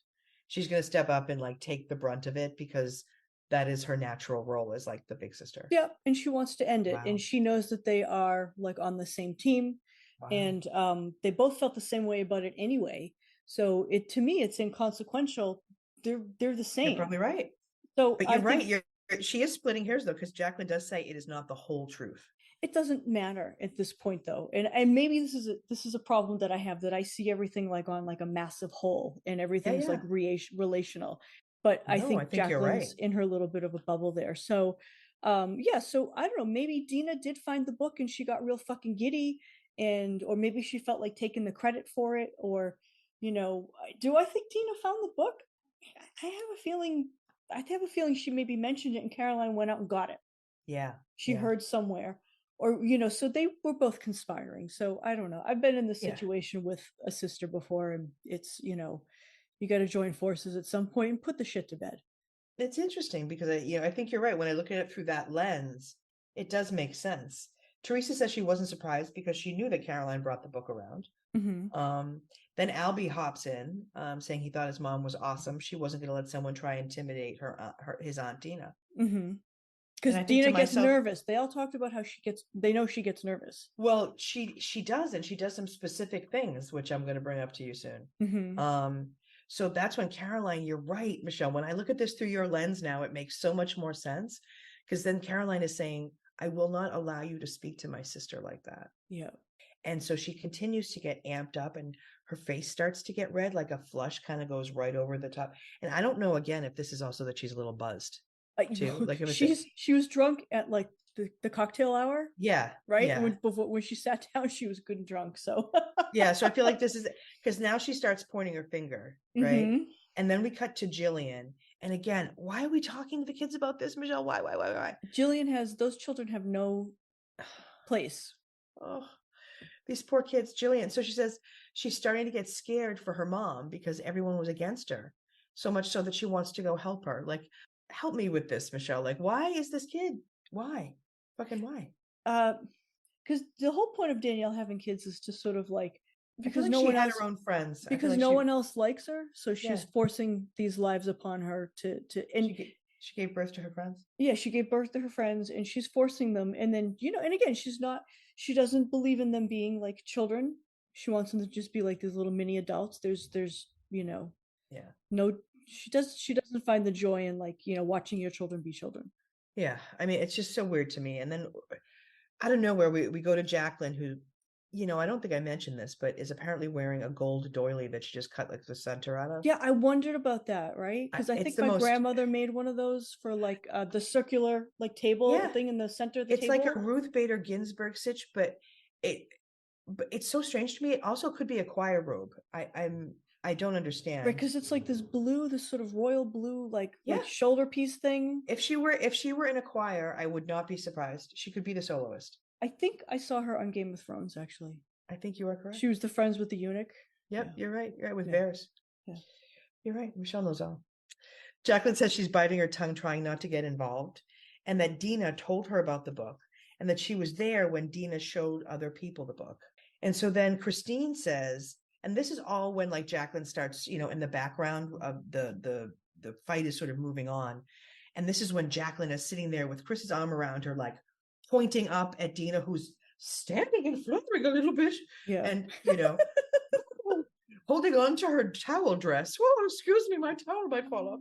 she's going to step up and like take the brunt of it because that is her natural role as like the big sister. Yeah, and she wants to end it, Wow. and she knows that they are like on the same team, Wow. and they both felt the same way about it anyway. So to me, it's inconsequential. They're the same. You're probably right. So but you're right. She is splitting hairs though, because Jacqueline does say it is not the whole truth. It doesn't matter at this point though, and maybe this is a problem that I have, that I see everything like on like a massive whole, and everything's like relational. But I think Jacqueline's in her little bit of a bubble there. So so I don't know, maybe Dina did find the book and she got real fucking giddy, or maybe she felt like taking the credit for it, or do I think Dina found the book? I have a feeling she maybe mentioned it and Caroline went out and got it. She heard somewhere, or so they were both conspiring. So I don't know, I've been in this situation with a sister before, and it's you got to join forces at some point and put the shit to bed. It's interesting because I think you're right. When I look at it through that lens, it does make sense. Teresa says she wasn't surprised because she knew that Caroline brought the book around. Mm-hmm. Then Albie hops in, saying he thought his mom was awesome. She wasn't going to let someone try and intimidate his Aunt Dina. Mm-hmm. Because Dina gets nervous. They all talked about how they know she gets nervous. Well, she does, and she does some specific things, which I'm going to bring up to you soon. Mm-hmm. So that's when Caroline, you're right, Michelle. When I look at this through your lens now, it makes so much more sense, because then Caroline is saying, I will not allow you to speak to my sister like that. Yeah. And so she continues to get amped up, and her face starts to get red, like a flush kind of goes right over the top. And I don't know, again, if this is also that she's a little buzzed too. Like it was she was drunk at like the cocktail hour. Yeah. Right. Yeah. When she sat down, she was good and drunk. So yeah. So I feel like this is because now she starts pointing her finger. Right. Mm-hmm. And then we cut to Jillian. And again, why are we talking to the kids about this, Michelle? Why? Jillian those children have no place. Oh, these poor kids, Jillian. So she says she's starting to get scared for her mom because everyone was against her, so much so that she wants to go help her. Like, help me with this, Michelle. Like, why is this kid? Why? Fucking why? Because the whole point of Danielle having kids is to sort of like, because no she one had else, her own friends. Because no one else likes her, so she's forcing these lives upon her and she gave birth to her friends. Yeah, she gave birth to her friends, and she's forcing them. And then and again, she doesn't believe in them being like children. She wants them to just be like these little mini adults. There's no, she doesn't find the joy in like watching your children be children. Yeah, I mean, it's just so weird to me. And then I don't know where we go to Jacqueline, who, I don't think I mentioned this, but is apparently wearing a gold doily that she just cut like the center out of. Yeah, I wondered about that, right? Because I think my grandmother made one of those for like the circular like table thing in the center of the table. It's like a Ruth Bader Ginsburg stitch, but it's so strange to me. It also could be a choir robe. I don't understand. Right, because it's like this sort of royal blue, like shoulder piece thing. If she were in a choir, I would not be surprised. She could be the soloist. I think I saw her on Game of Thrones, actually. I think you are correct. She was the friends with the eunuch. Yep, you're right. You're right, with Varys. Yeah. You're right. Michelle knows all. Jacqueline says she's biting her tongue, trying not to get involved, and that Dina told her about the book, and that she was there when Dina showed other people the book. And so then Christine says, and this is all when like Jacqueline starts, in the background of the fight is sort of moving on. And this is when Jacqueline is sitting there with Chris's arm around her, like pointing up at Dina, who's standing and fluttering a little bit. Yeah. And, holding on to her towel dress. Whoa, excuse me, my towel might fall off.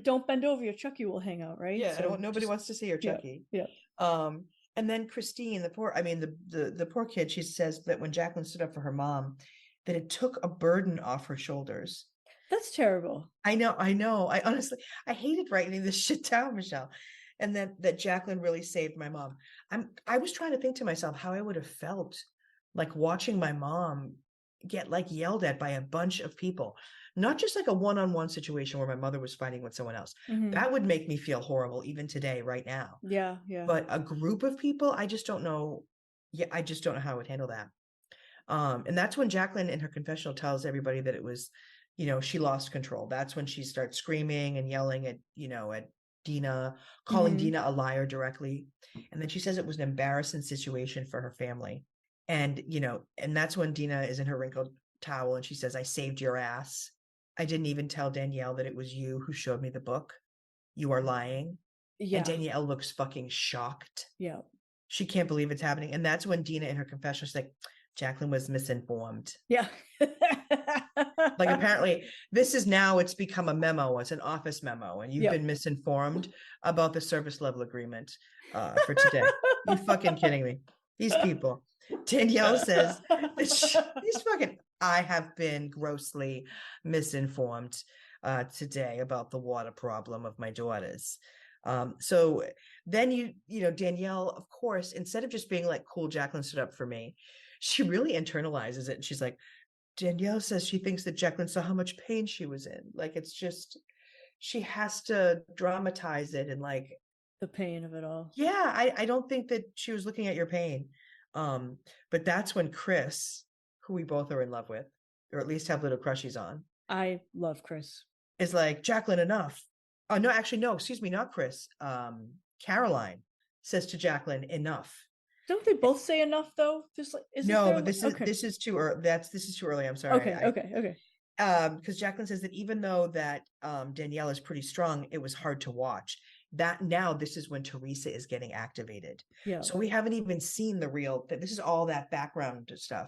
Don't bend over, your Chucky will hang out, right? Yeah, so nobody wants to see her Chucky. Yeah. And then Christine, the poor kid, she says that when Jacqueline stood up for her mom, that it took a burden off her shoulders. That's terrible. I know. I honestly, I hated writing this shit down, Michelle. And then that Jacqueline really saved my mom. I was trying to think to myself how I would have felt like watching my mom get like yelled at by a bunch of people, not just like a one-on-one situation where my mother was fighting with someone else. That would make me feel horrible even today, right now. Yeah, yeah. But a group of people, I just don't know. Yeah, I just don't know how I would handle that. And that's when Jacqueline in her confessional tells everybody that it was, she lost control. That's when she starts screaming and yelling at, at Dina, calling Dina a liar directly. And then she says it was an embarrassing situation for her family. And, and that's when Dina is in her wrinkled towel and she says, I saved your ass. I didn't even tell Danielle that it was you who showed me the book. You are lying. Yeah. And Danielle looks fucking shocked. Yeah. She can't believe it's happening. And that's when Dina in her confession, she's like, Jacqueline was misinformed. Yeah. Like apparently it's become a memo. It's an office memo. And you've been misinformed about the service level agreement for today. You fucking kidding me? These people. Danielle says, I have been grossly misinformed today about the water problem of my daughters. So then Danielle, of course, instead of just being like, cool, Jacqueline stood up for me, she really internalizes it. And she's like, Danielle says she thinks that Jacqueline saw how much pain she was in. Like, it's just, she has to dramatize it and like the pain of it all. Yeah. I don't think that she was looking at your pain. But that's when Chris, who we both are in love with, or at least have little crushes on. I love Chris. Is like, Jacqueline, enough. Oh, no, actually, no, excuse me, not Chris. Caroline says to Jacqueline, enough. Don't they both say enough though? Just like, but this is too early. This is too early. I'm sorry. Okay. Because Jacqueline says that even though that Danielle is pretty strong, it was hard to watch. That now this is when Teresa is getting activated. Yeah. So we haven't even seen the real. This is all that background stuff.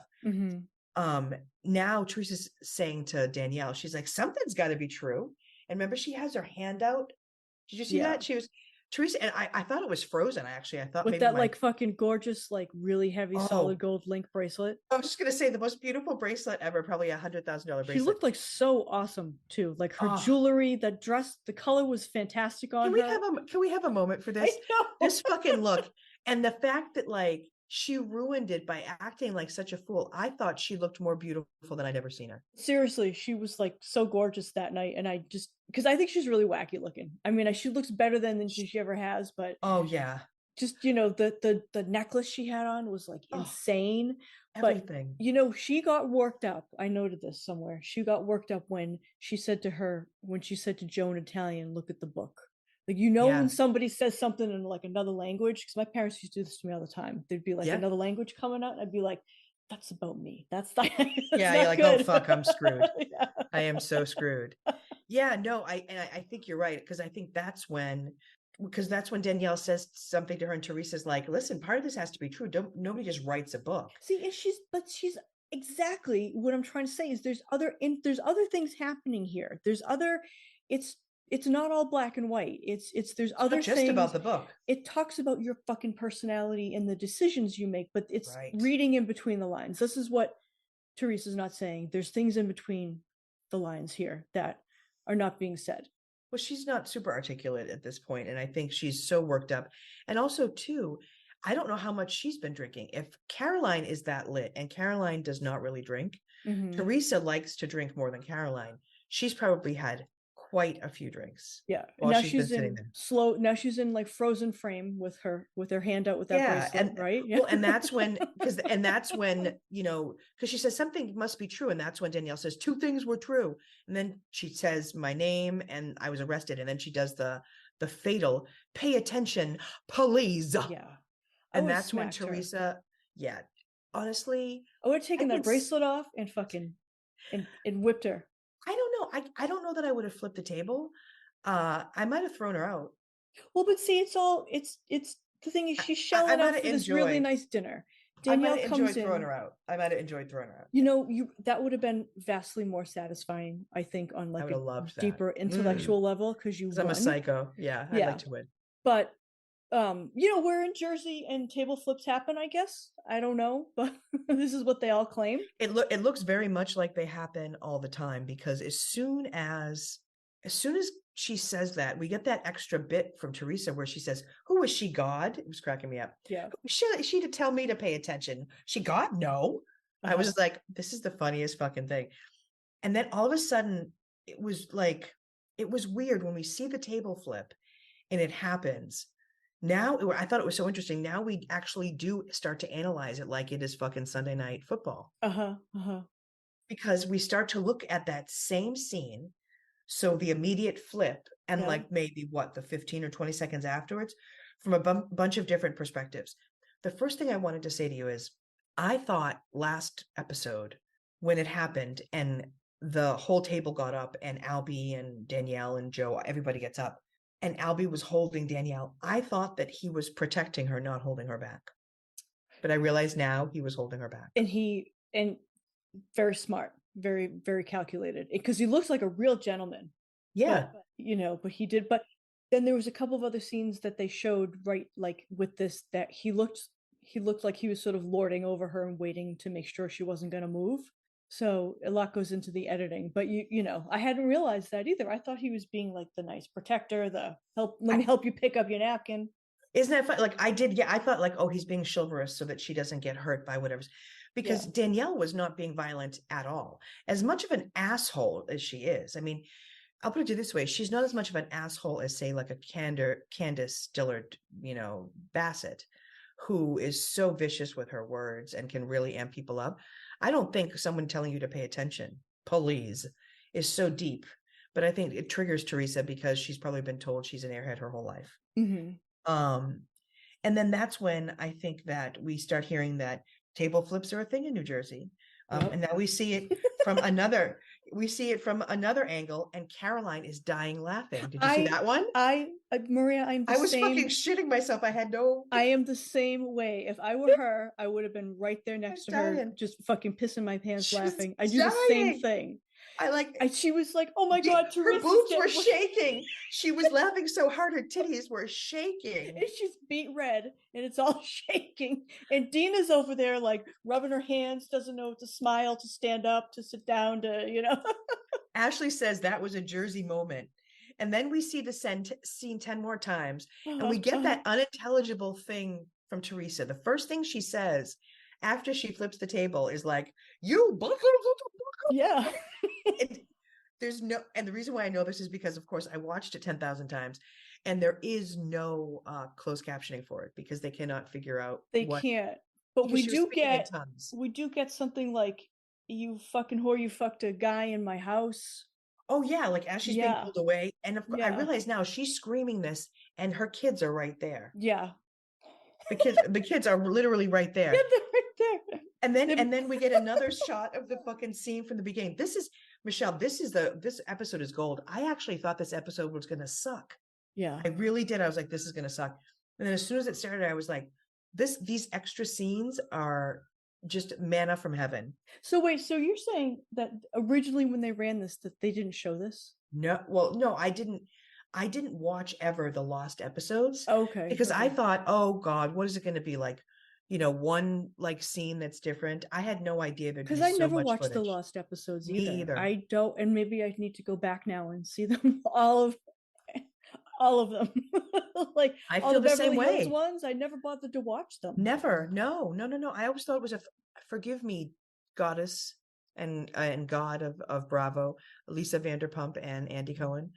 Now Teresa's saying to Danielle, she's like, something's got to be true. And remember, she has her hand out. Did you see that? She was Teresa, and I thought it was frozen. I thought with maybe that like fucking gorgeous, like really heavy solid gold link bracelet. I was just gonna say the most beautiful bracelet ever, probably $100,000 bracelet. She looked like so awesome too. Like her jewelry, the dress, the color was fantastic on her. Can we have a moment for this? This fucking look, and the fact that like she ruined it by acting like such a fool. I thought she looked more beautiful than I'd ever seen her. Seriously, she was like so gorgeous that night, and I just because I think she's really wacky looking. I mean, she looks better than she ever has, but yeah, just the necklace she had on was like insane. Everything. But she got worked up. I noted this somewhere. She got worked up when she said to Joan Italian, look at the book. Like, when somebody says something in like another language, because my parents used to do this to me all the time. There'd be like another language coming out, and I'd be like, that's about me. That's not you're like, good. Oh fuck, I'm screwed. I am so screwed. Yeah, no, I think you're right, because I think that's when Danielle says something to her, and Teresa's like, listen, part of this has to be true. Nobody just writes a book. See, and she's exactly what I'm trying to say is there's other things happening here. It's not all black and white. There's other things. Just about the book. It talks about your fucking personality and the decisions you make, but it's reading in between the lines. This is what Teresa's not saying. There's things in between the lines here that are not being said. Well, she's not super articulate at this point, and I think she's so worked up. And also, too, I don't know how much she's been drinking. If Caroline is that lit, and Caroline does not really drink, Teresa likes to drink more than Caroline. She's probably had quite a few drinks. Yeah. Now she's in slow. Now she's in like frozen frame with her hand out with that bracelet, right? Yeah. Well, and that's when because she says something must be true, and that's when Danielle says 2 things were true, and then she says my name and I was arrested, and then she does the fatal pay attention, please. Yeah. And that's when Teresa. Yeah. Honestly, I would have taken that bracelet off and fucking and whipped her. I don't know. I don't know that I would have flipped the table. I might have thrown her out. Well, but see, it's the thing is she's shelling out for this really nice dinner. Danielle comes in. I might have enjoyed throwing her out. That would have been vastly more satisfying, I think, on like a deeper intellectual level, because I'm a psycho. Yeah, I'd like to win. But we're in Jersey and table flips happen, I guess. I don't know, but this is what they all claim. It looks very much like they happen all the time, because as soon as she says that, we get that extra bit from Teresa where she says, who is she, God? It was cracking me up. Yeah. Who is she to tell me to pay attention? She God? No. I was like, this is the funniest fucking thing. And then all of a sudden, it was weird when we see the table flip and it happens. Now, I thought it was so interesting. Now we actually do start to analyze it like it is fucking Sunday Night Football. Because we start to look at that same scene. So the immediate flip and like maybe the 15 or 20 seconds afterwards from a bunch of different perspectives. The first thing I wanted to say to you is I thought last episode when it happened and the whole table got up and Albie and Danielle and Joe, everybody gets up and Albie was holding Danielle. I thought that he was protecting her, not holding her back. But I realize now he was holding her back. And very smart, very, very calculated, because he looks like a real gentleman. Yeah. But, but he did. But then there was a couple of other scenes that they showed, right, like with this, that he looked like he was sort of lording over her and waiting to make sure she wasn't going to move. So a lot goes into the editing, but I hadn't realized that either. I thought he was being like the nice protector, let me help you pick up your napkin. Isn't that fun? Like I did. Yeah. I thought like, oh, he's being chivalrous so that she doesn't get hurt by whatever's, because Danielle was not being violent at all. As much of an asshole as she is. I mean, I'll put it this way. She's not as much of an asshole as say like a Candace Dillard, Bassett, who is so vicious with her words and can really amp people up. I don't think someone telling you to pay attention, please, is so deep. But I think it triggers Teresa because she's probably been told she's an airhead her whole life. And then that's when I think that we start hearing that table flips are a thing in New Jersey. And now we see it from another angle, and Caroline is dying laughing. Did you see that one? Maria, I was fucking shitting myself. I am the same way. If I were her, I would have been right there next to her, just fucking pissing my pants laughing. I do the same thing. She was like, oh my God, Teresa's her boobs were shaking. She was laughing so hard, her titties were shaking. And she's beet red and it's all shaking. And Dina's over there like rubbing her hands, doesn't know to smile, to stand up, to sit down, to. Ashley says that was a Jersey moment. And then we see the scene 10 more times. And we get that unintelligible thing from Teresa. The first thing she says after she flips the table is like, you. Yeah. And the reason why I know this is because, of course, I watched it 10,000 times, and there is no closed captioning for it because they cannot figure out. They can't. But we do get something like, you fucking whore, you fucked a guy in my house. Oh yeah, like as she's being pulled away, and of course, I realize now she's screaming this, and her kids are right there. Yeah. The kids are literally right there. Yeah, they're right there. And then we get another shot of the fucking scene from the beginning. This is Michelle. This episode is gold. I actually thought this episode was going to suck. Yeah, I really did. I was like, this is going to suck. And then as soon as it started, I was like, these extra scenes are just manna from heaven. So wait, so you're saying that originally when they ran this, that they didn't show this? No, well, no, I didn't watch ever the lost episodes. Okay. Because I thought, oh God, what is it going to be like? One like scene that's different. I had no idea there'd be so much footage. Because I never watched the lost episodes either. Me either. I don't, and maybe I need to go back now and see them all of them. Like I all feel the the same Beverly Hills way. ones. I never bothered to watch them. Never. No. I always thought it was a forgive me, goddess and god of Bravo, Lisa Vanderpump and Andy Cohen.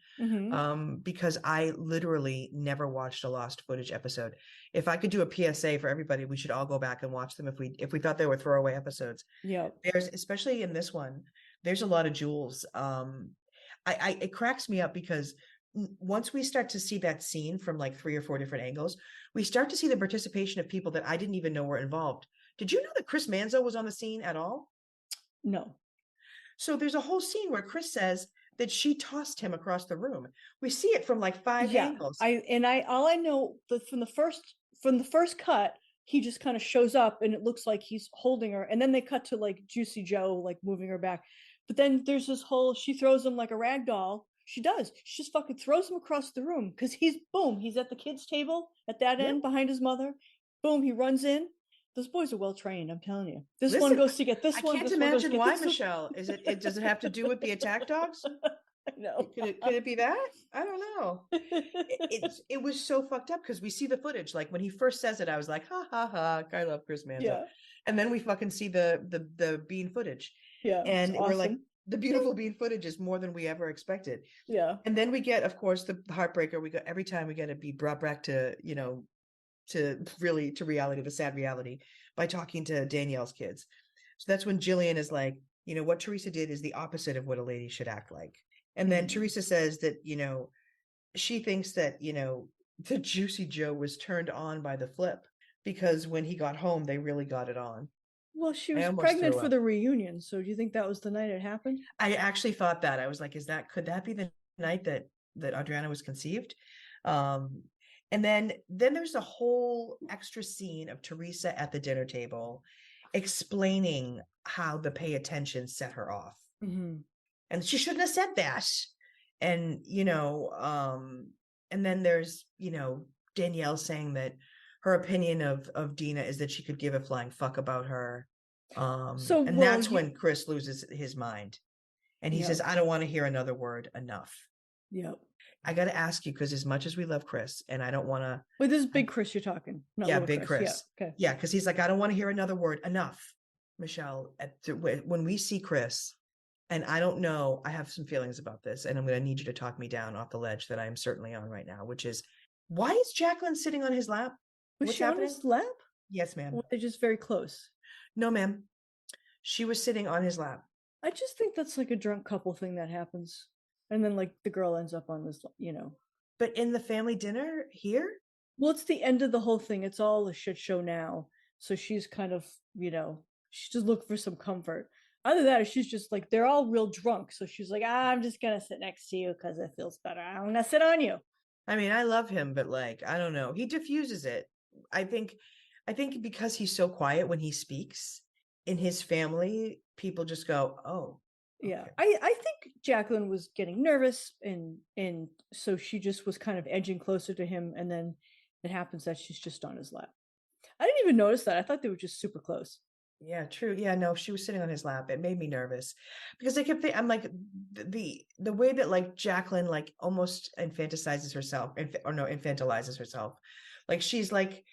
Because I literally never watched a lost footage episode. If I could do a PSA for everybody, we should all go back and watch them if we thought they were throwaway episodes. Yeah. There's, especially in this one, there's a lot of jewels. It cracks me up because once we start to see that scene from like 3 or 4 different angles, we start to see the participation of people that I didn't even know were involved. Did you know that Chris Manzo was on the scene at all? No. So there's a whole scene where Chris says that she tossed him across the room. We see it from like 5 angles. All I know from the first cut, he just kind of shows up and it looks like he's holding her, and then they cut to like Juicy Joe like moving her back. But then there's this whole, she throws him like a rag doll. She does. She just fucking throws him across the room because he's at the kids' table at that end behind his mother. Boom, he runs in. Those boys are well trained, I'm telling you. Listen, one goes to get this one. I can't imagine why, Michelle. Does it have to do with the attack dogs? know. Could it be that? I don't know. It was so fucked up because we see the footage. Like when he first says it, I was like, ha ha ha, I love Chris Manzo. Yeah. And then we fucking see the bean footage. Yeah. And awesome. we're like, the beautiful bean footage is more than we ever expected. Yeah. And then we get, of course, the heartbreaker. We got every time we get to be brought back to, to reality, the sad reality, by talking to Danielle's kids. So that's when Jillian is like, what Teresa did is the opposite of what a lady should act like. And then Teresa says that, she thinks that, the Juicy Joe was turned on by the flip because when he got home, they really got it on. Well, she was pregnant for the reunion. So do you think that was the night it happened? I actually thought that. I was like, could that be the night that Adriana was conceived? And then there's a whole extra scene of Teresa at the dinner table explaining how the pay attention set her off. Mm-hmm. And she shouldn't have said that. And, and then there's, Danielle saying that her opinion of Dina is that she could give a flying fuck about her. That's when Chris loses his mind. And he says, I don't want to hear another word. Enough. Yep. I got to ask you, because as much as we love Chris, and I don't want to. Wait, this is big Chris you're talking. Not big Chris. Yeah, okay. Yeah, because he's like, I don't want to hear another word. Enough, Michelle. When we see Chris, and I don't know, I have some feelings about this, and I'm going to need you to talk me down off the ledge that I am certainly on right now, which is, why is Jacqueline sitting on his lap? Was she on his lap? Yes, ma'am. They're just very close. No, ma'am. She was sitting on his lap. I just think that's like a drunk couple thing that happens. And then like the girl ends up on this, But in the family dinner here? Well, it's the end of the whole thing. It's all a shit show now. So she's kind of, she's just looking for some comfort. Other than that, she's just like, they're all real drunk. So she's like, I'm just going to sit next to you because it feels better. I'm going to sit on you. I mean, I love him, but like, I don't know. He diffuses it. I think because he's so quiet when he speaks, in his family, people just go, oh. Yeah. Okay. I think Jacqueline was getting nervous and so she just was kind of edging closer to him, and then it happens that she's just on his lap. I didn't even notice that. I thought they were just super close. Yeah, true. Yeah, no, she was sitting on his lap. It made me nervous because I kept thinking, I'm like, the way that like Jacqueline like almost infantilizes herself. Like she's like,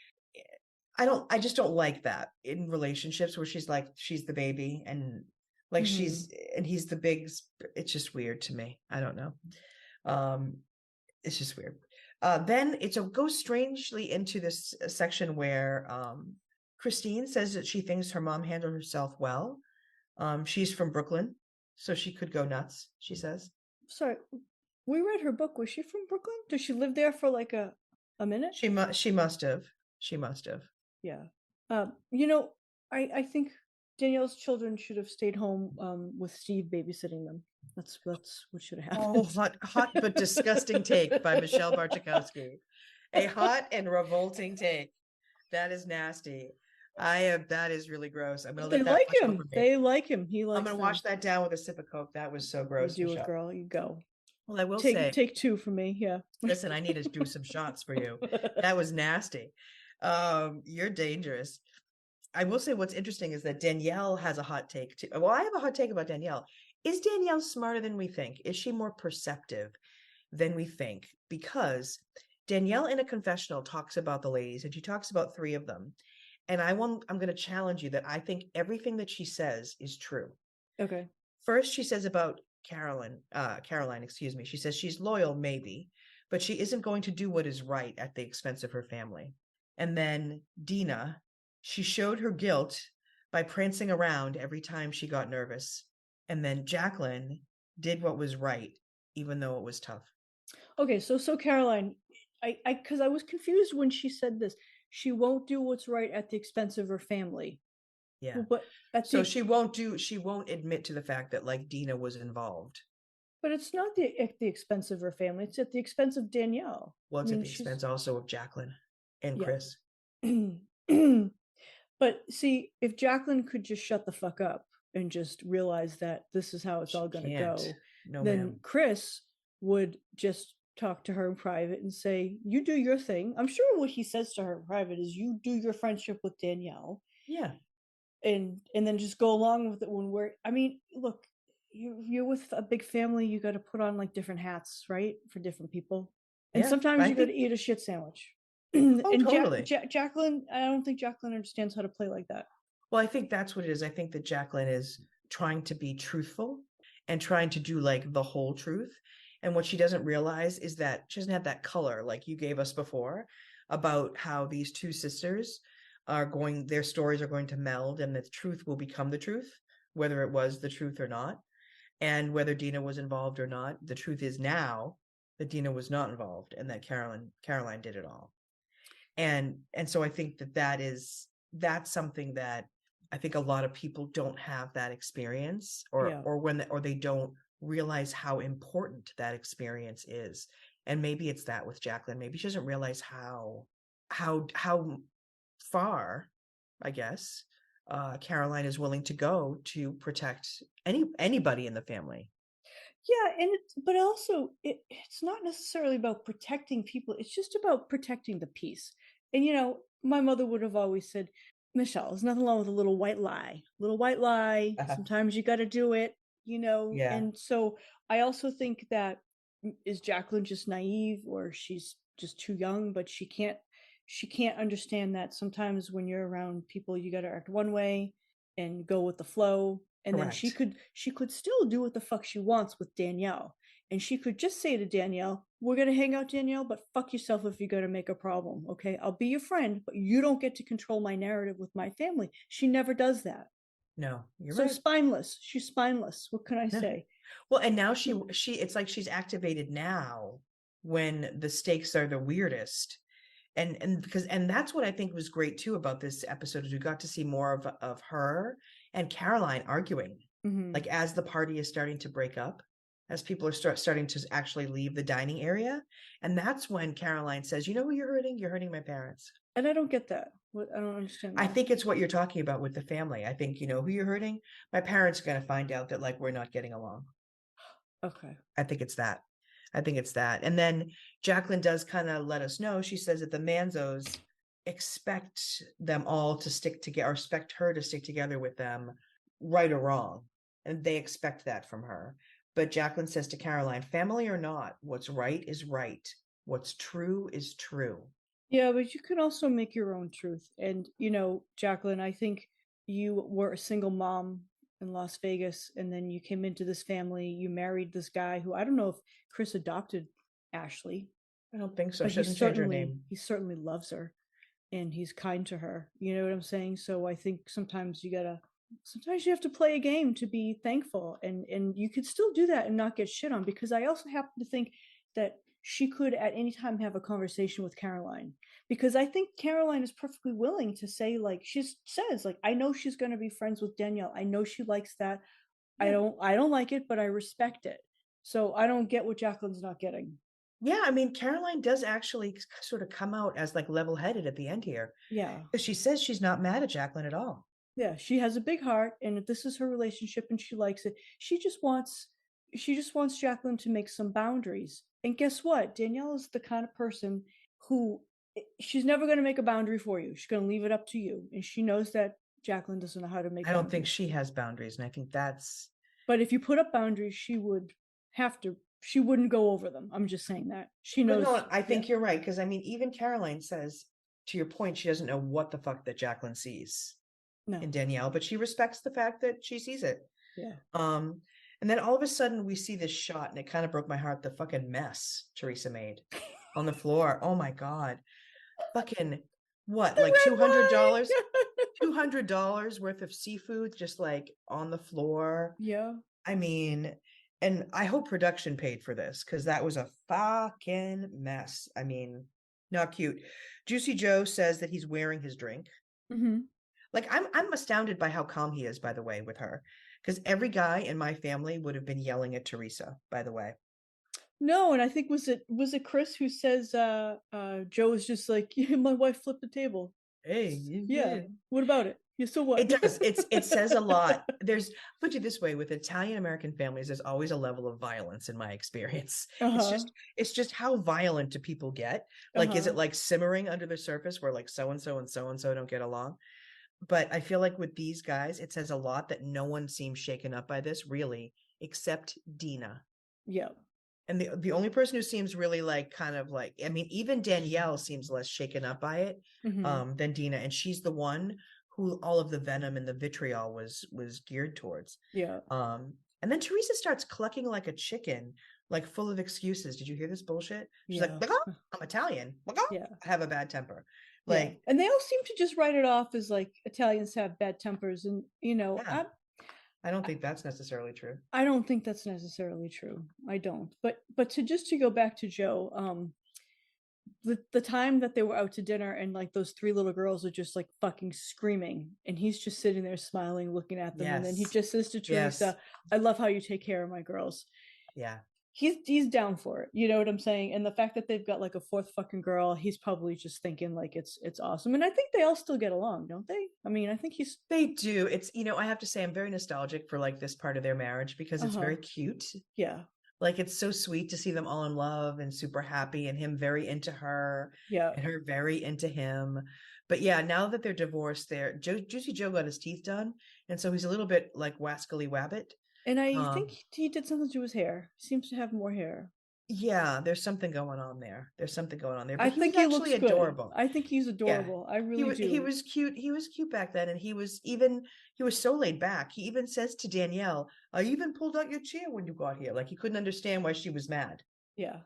I just don't like that in relationships where she's like, she's the baby and like and he's the big, it's just weird to me. I don't know. It's just weird. Then it goes strangely into this section where Christine says that she thinks her mom handled herself well. She's from Brooklyn, so she could go nuts, she says. Sorry, we read her book. Was she from Brooklyn? Did she live there for like a minute? She must have. She must have. Yeah. I think Danielle's children should have stayed home with Steve babysitting them. That's what should have happened. Oh, hot but disgusting take by Michelle Bartchikowski. A hot and revolting take. That is nasty. That is really gross. I'm gonna let that. They like him. He likes. I'm gonna wash that down with a sip of Coke. That was so gross. You do it, girl. You go. Well, I will say, take two for me. Yeah. Listen, I need to do some shots for you. That was nasty. You're dangerous. I will say what's interesting is that Danielle has a hot take too. Well, I have a hot take about Danielle. Is Danielle smarter than we think? Is she more perceptive than we think? Because Danielle in a confessional talks about the ladies, and she talks about 3 of them. And I'm going to challenge you that I think everything that she says is true. Okay. First, she says about Caroline, she says she's loyal, maybe, but she isn't going to do what is right at the expense of her family. And then Dina, she showed her guilt by prancing around every time she got nervous. And then Jacqueline did what was right, even though it was tough. Okay, so Caroline, because I was confused when she said this. She won't do what's right at the expense of her family. Yeah. But she won't admit to the fact that like Dina was involved. But it's not at the expense of her family. It's at the expense of Danielle. Well, it's at the expense also of Jacqueline and Chris. But see, if Jacqueline could just shut the fuck up and just realize that this is how it's all going to go, then Chris would just talk to her in private and say, you do your thing. I'm sure what he says to her in private is, you do your friendship with Danielle. Yeah. And then just go along with it look, you're with a big family, you got to put on like different hats, right, for different people, and Yeah, sometimes I you got think. to eat a shit sandwich. Oh, And totally. Jacqueline, I don't think Jacqueline understands how to play like that. Well, I think that's what it is. I think that Jacqueline is trying to be truthful and trying to do like the whole truth. And what she doesn't realize is that she doesn't have that color like you gave us before about how these two sisters are going, their stories are going to meld and the truth will become the truth, whether it was the truth or not. And whether Dina was involved or not, the truth is now that Dina was not involved and that Caroline did it all. And so I think that's something that I think a lot of people don't have that experience, or they don't realize how important that experience is. And maybe it's that with Jacqueline, maybe she doesn't realize how far, I guess, Caroline is willing to go to protect anybody in the family. Yeah, and but also it's not necessarily about protecting people. It's just about protecting the peace. And my mother would have always said, Michelle, there's nothing wrong with a little white lie. Little white lie. Sometimes you got to do it. Yeah. And so I also think that is Jacqueline just naive, or she's just too young, but she can't understand that sometimes when you're around people, you got to act one way and go with the flow. And then she could still do what the fuck she wants with Danielle. And she could just say to Danielle, we're going to hang out, Danielle, but fuck yourself if you're going to make a problem. Okay. I'll be your friend, but you don't get to control my narrative with my family. She never does that. No, you're So right. spineless. She's spineless. What can I say? Well, and now she it's like she's activated now when the stakes are the weirdest. And that's what I think was great too about this episode, is we got to see more of her and Caroline arguing. Like as the party is starting to break up, as people are starting to actually leave the dining area. And that's when Caroline says, you know who you're hurting? You're hurting my parents. And I don't get that. I don't understand that. I think it's what you're talking about with the family. I think, you know who you're hurting? My parents are going to find out that like we're not getting along. Okay. I think it's that. And then Jacqueline does kind of let us know. She says that the Manzos expect them all to stick together, or expect her to stick together with them, right or wrong. And they expect that from her. But Jacqueline says to Caroline, family or not, what's right is right. What's true is true. Yeah, but you can also make your own truth. And, Jacqueline, I think you were a single mom in Las Vegas, and then you came into this family. You married this guy who, I don't know if Chris adopted Ashley. I don't think so. But She doesn't change her name. He certainly loves her, and he's kind to her. You know what I'm saying? So I think sometimes you have to play a game to be thankful, and you could still do that and not get shit on. Because I also happen to think that she could at any time have a conversation with Caroline, because I think Caroline is perfectly willing to say, like she says, like, I know she's going to be friends with Danielle. I know she likes that. Yeah. I don't like it, but I respect it. So I don't get what Jacqueline's not getting. Yeah, I mean, Caroline does actually sort of come out as like level-headed at the end here. Yeah. Because she says she's not mad at Jacqueline at all. Yeah, she has a big heart, and this is her relationship and she likes it. She just wants Jacqueline to make some boundaries. And guess what? Danielle is the kind of person who she's never going to make a boundary for you. She's going to leave it up to you. And she knows that Jacqueline doesn't know how to make I don't think she has boundaries, and I think that's... But if you put up boundaries, she wouldn't go over them. I'm just saying that. She knows. No, I think you're right, because I mean, even Caroline says, to your point, she doesn't know what the fuck that Jacqueline sees in Danielle, but she respects the fact that she sees it. Yeah. And then all of a sudden we see this shot, and it kind of broke my heart, the fucking mess Teresa made on the floor. Oh my God. Fucking what? Like $200? $200 worth of seafood just like on the floor. Yeah. I mean, and I hope production paid for this, because that was a fucking mess. I mean, not cute. Juicy Joe says that he's wearing his drink. Like, I'm astounded by how calm he is, by the way, with her, because every guy in my family would have been yelling at Teresa, by the way. No, and I think was it Chris who says Joe was just like, yeah, my wife flipped the table. Hey, yeah. What about it? Yeah, so what? It does. It says a lot. Put it this way, with Italian American families, there's always a level of violence in my experience. It's just how violent do people get? Like, is it like simmering under the surface where like so and so and so and so don't get along? But I feel like with these guys, it says a lot that no one seems shaken up by this, really, except Dina. Yeah. And the only person who seems really like kind of like, I mean, even Danielle seems less shaken up by it than Dina, and she's the one who all of the venom and the vitriol was geared towards. Yeah. And then Teresa starts clucking like a chicken, like full of excuses. Did you hear this bullshit? She's like, I'm Italian. Yeah. I have a bad temper. Like, and they all seem to just write it off as like Italians have bad tempers, and I don't think that's necessarily true. I don't think that's necessarily true. I don't. But to go back to Joe, the time that they were out to dinner and like those three little girls are just like fucking screaming, and he's just sitting there smiling, looking at them, and then he just says to Teresa, I love how you take care of my girls. Yeah. He's down for it. You know what I'm saying? And the fact that they've got like a fourth fucking girl, he's probably just thinking like it's awesome. And I think they all still get along, don't they? I mean, I think they do. It's, I have to say I'm very nostalgic for like this part of their marriage because it's very cute. Yeah. Like it's so sweet to see them all in love and super happy, and him very into her. Yeah. And her very into him. But yeah, now that they're divorced, Juicy Joe got his teeth done. And so he's a little bit like Wascally Wabbit. And I think he did something to his hair. He seems to have more hair. Yeah, there's something going on there. But I think he looks adorable. Good. I think he's adorable. Yeah. I really do. He was cute. He was cute back then, and he was so laid back. He even says to Danielle, "I even pulled out your chair when you got here." Like he couldn't understand why she was mad. Yeah.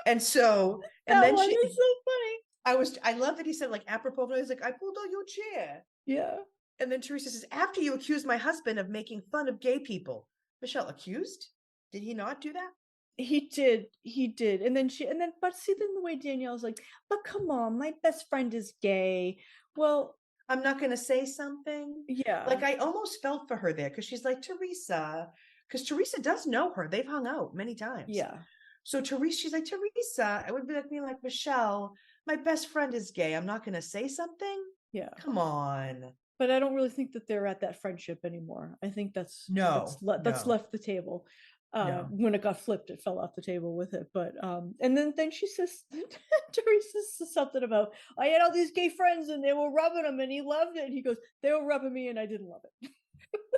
And so, and then she is so funny. I love that he said like apropos. He's like, "I pulled out your chair." Yeah. And then Teresa says, after you accused my husband of making fun of gay people. Michelle, accused? Did he not do that? He did. But see, then the way Danielle's like, but come on, my best friend is gay. Well, I'm not going to say something. Yeah. Like I almost felt for her there because she's like, Teresa, because Teresa does know her. They've hung out many times. Yeah. So she's like, Teresa, I would be like, Michelle, my best friend is gay. I'm not going to say something. Yeah. Come on. But I don't really think that they're at that friendship anymore. I think that's left the table. When it got flipped, it fell off the table with it. But and then she says, Teresa says something about, I had all these gay friends and they were rubbing him and he loved it. And he goes, they were rubbing me and I didn't love it.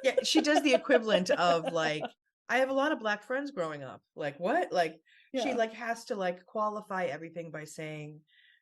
Yeah, she does the equivalent of like, I have a lot of Black friends growing up. Like what? Like she like has to like qualify everything by saying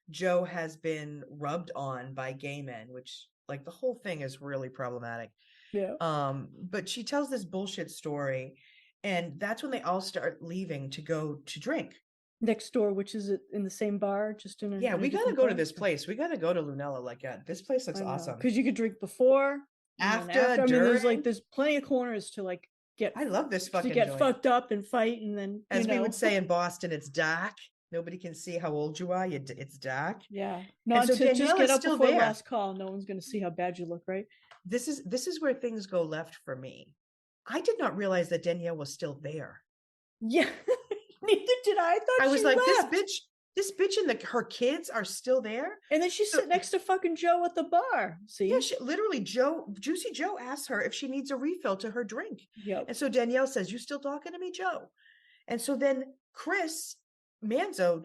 Joe has been rubbed on by gay men, which like the whole thing is really problematic. Yeah. But she tells this bullshit story, and that's when they all start leaving to go to drink next door, which is in the same bar, just in a we gotta go to this place. We gotta go to Lunella. Like, this place looks awesome because you could drink before, after. I mean, there's plenty of corners to like get. I love this fucking to get fucked up and fight, and then as we would say in Boston, it's dark. Nobody can see how old you are. It's dark. Yeah. No, so just get up before last call. No one's going to see how bad you look, right? This is where things go left for me. I did not realize that Danielle was still there. Yeah. Neither did I. I was like, left. this bitch and her kids are still there. And then she's sitting next to fucking Joe at the bar. See? Yeah, literally Juicy Joe asks her if she needs a refill to her drink. Yep. And so Danielle says, you still talking to me, Joe? And so then Chris Manzo,